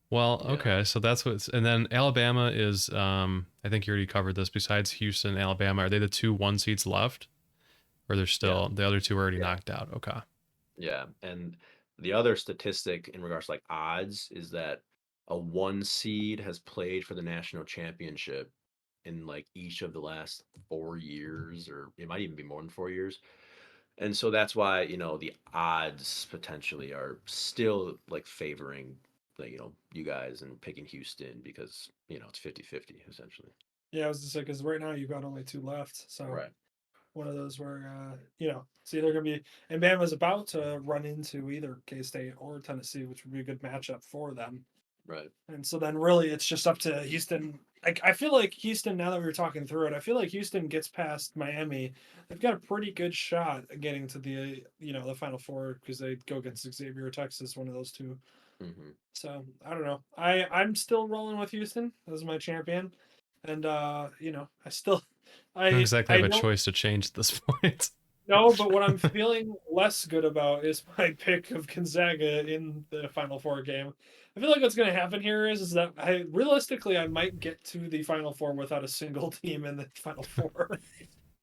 Well, Yeah, okay, so that's what's and then Alabama is I think you already covered this. Besides Houston and Alabama, are they the two one seeds left? Or they're yeah, still the other two are already yeah, knocked out. Okay. yeah. And the other statistic in regards to like odds is that a one seed has played for the national championship in like each of the last 4 years, or it might even be more than 4 years. And so that's why, the odds potentially are still like favoring like, you guys and picking Houston because, it's 50-50 essentially. Yeah, I was just say because right now you've got only two left, so Right. one of those where it's either gonna be and Bama's about to run into either K State or Tennessee, which would be a good matchup for them. Right. And so then really it's just up to Houston. I feel like Houston, now that we were talking through it, I feel like Houston gets past Miami. They've got a pretty good shot at getting to the Final Four because they go against Xavier or Texas, one of those two. Hmm. So I don't know. I'm still rolling with Houston as my champion. And I still You don't I exactly I have a don't choice to change at this point. know, but what I'm feeling less good about is my pick of Gonzaga in the Final Four game. I feel like what's going to happen here is that I might get to the Final Four without a single team in the Final Four.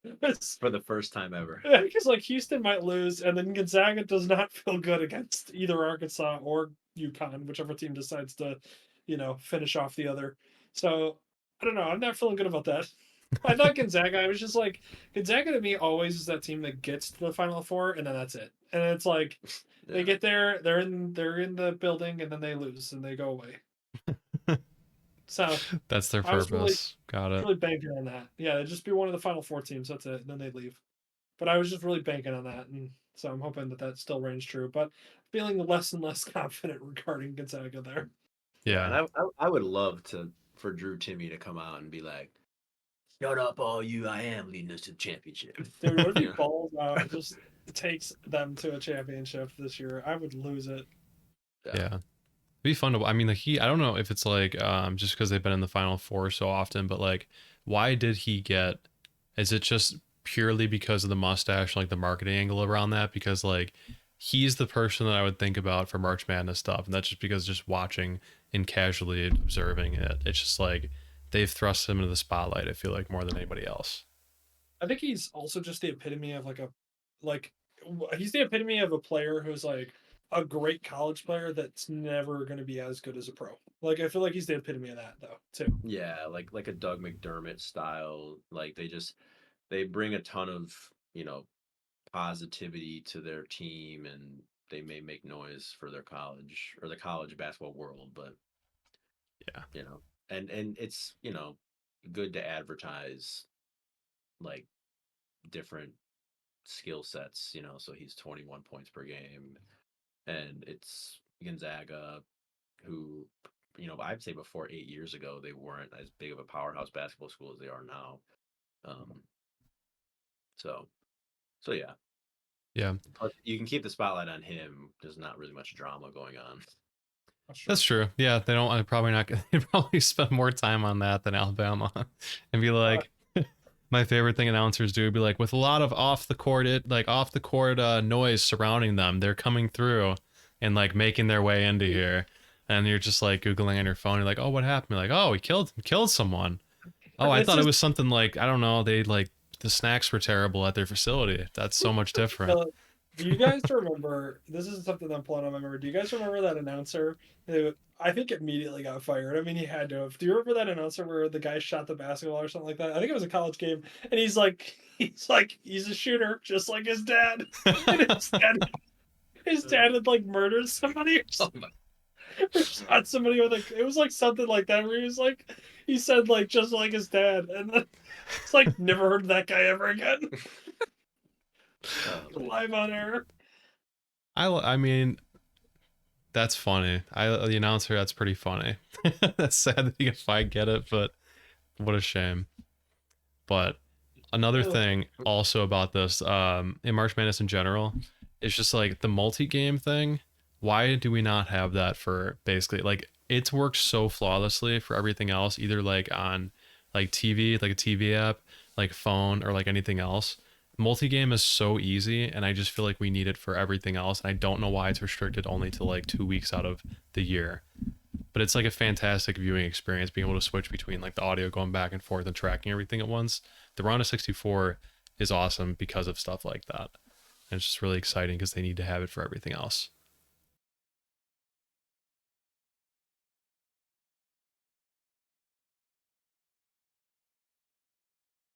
Because For the first time ever. like Houston might lose, and then Gonzaga does not feel good against either Arkansas or UConn, whichever team decides to, finish off the other. So I don't know. I'm not feeling good about that. I thought Gonzaga. I was just like Gonzaga to me always is that team that gets to the Final Four and then that's it. And it's like they Yeah. get there, they're in the building, and then they lose and they go away. So That's their I was really purpose. Got it. really banking on that. Yeah, they'd just be one of the Final Four teams. That's it. Then they leave. But I was just really banking on that, and so I'm hoping that that still reigns true. But feeling less and less confident regarding Gonzaga there. Yeah. And Yeah. I would love for Drew Timmy to come out and be like, "Shut up, all you! I am leading us to the championship." Dude, what if he Yeah. balls out and just takes them to a championship this year? I would lose it. Yeah. Yeah. It'd be fun to I mean, I don't know if it's like just because they've been in the final four so often, but like why did he get is it just purely because of the mustache, like the marketing angle around that? Because like he's the person that I would think about for March Madness stuff, and that's just because just watching and casually observing it, it's just like they've thrust him into the spotlight, I feel like, more than anybody else. I think he's also just the epitome of like he's the epitome of a player who's like a great college player that's never going to be as good as a pro. Like I feel like he's the epitome of that though too. Yeah, like a Doug McDermott style. Like they bring a ton of, positivity to their team, and they may make noise for their college or the college basketball world, but Yeah. you know, and it's, good to advertise like different skill sets, so he's 21 points per game, and it's Gonzaga who, I'd say before 8 years ago they weren't as big of a powerhouse basketball school as they are now. Um, so yeah. Yeah. Plus, you can keep the spotlight on him. There's not really much drama going on. That's true. Yeah, they don't. I probably not. They probably spend more time on that than Alabama, and be Uh, like, my favorite thing announcers do would be like, with a lot of off the court noise surrounding them, they're coming through and like making their way into here, and you're just like googling on your phone. You're like, oh, what happened? You're like, oh, he killed someone. Oh, I it's thought it just was something like, I don't know. They like the snacks were terrible at their facility. That's so much different. do you guys remember? This is something I'm pulling on my memory. Do you guys remember that announcer who I think immediately got fired? I mean, he had to have. Do you remember that announcer where the guy shot the basketball or something like that? I think it was a college game, and he's a shooter just like his dad, and his dad had like murdered somebody or something. Or shot somebody with a. It was like something like that where he said like just like his dad, and then it's like never heard of that guy ever again. Live on air. I mean, that's funny. The announcer, that's pretty funny. That's sad that if I get it, but what a shame. But another thing also about this, in March Madness in general, is just like the multi-game thing. Why do we not have that for basically like it's worked so flawlessly for everything else, either like on like TV, like a TV app, like phone, or like anything else. Multi-game is so easy, and I just feel like we need it for everything else. And I don't know why it's restricted only to like 2 weeks out of the year. But it's like a fantastic viewing experience being able to switch between like the audio going back and forth and tracking everything at once. The round of 64 is awesome because of stuff like that. And it's just really exciting because they need to have it for everything else.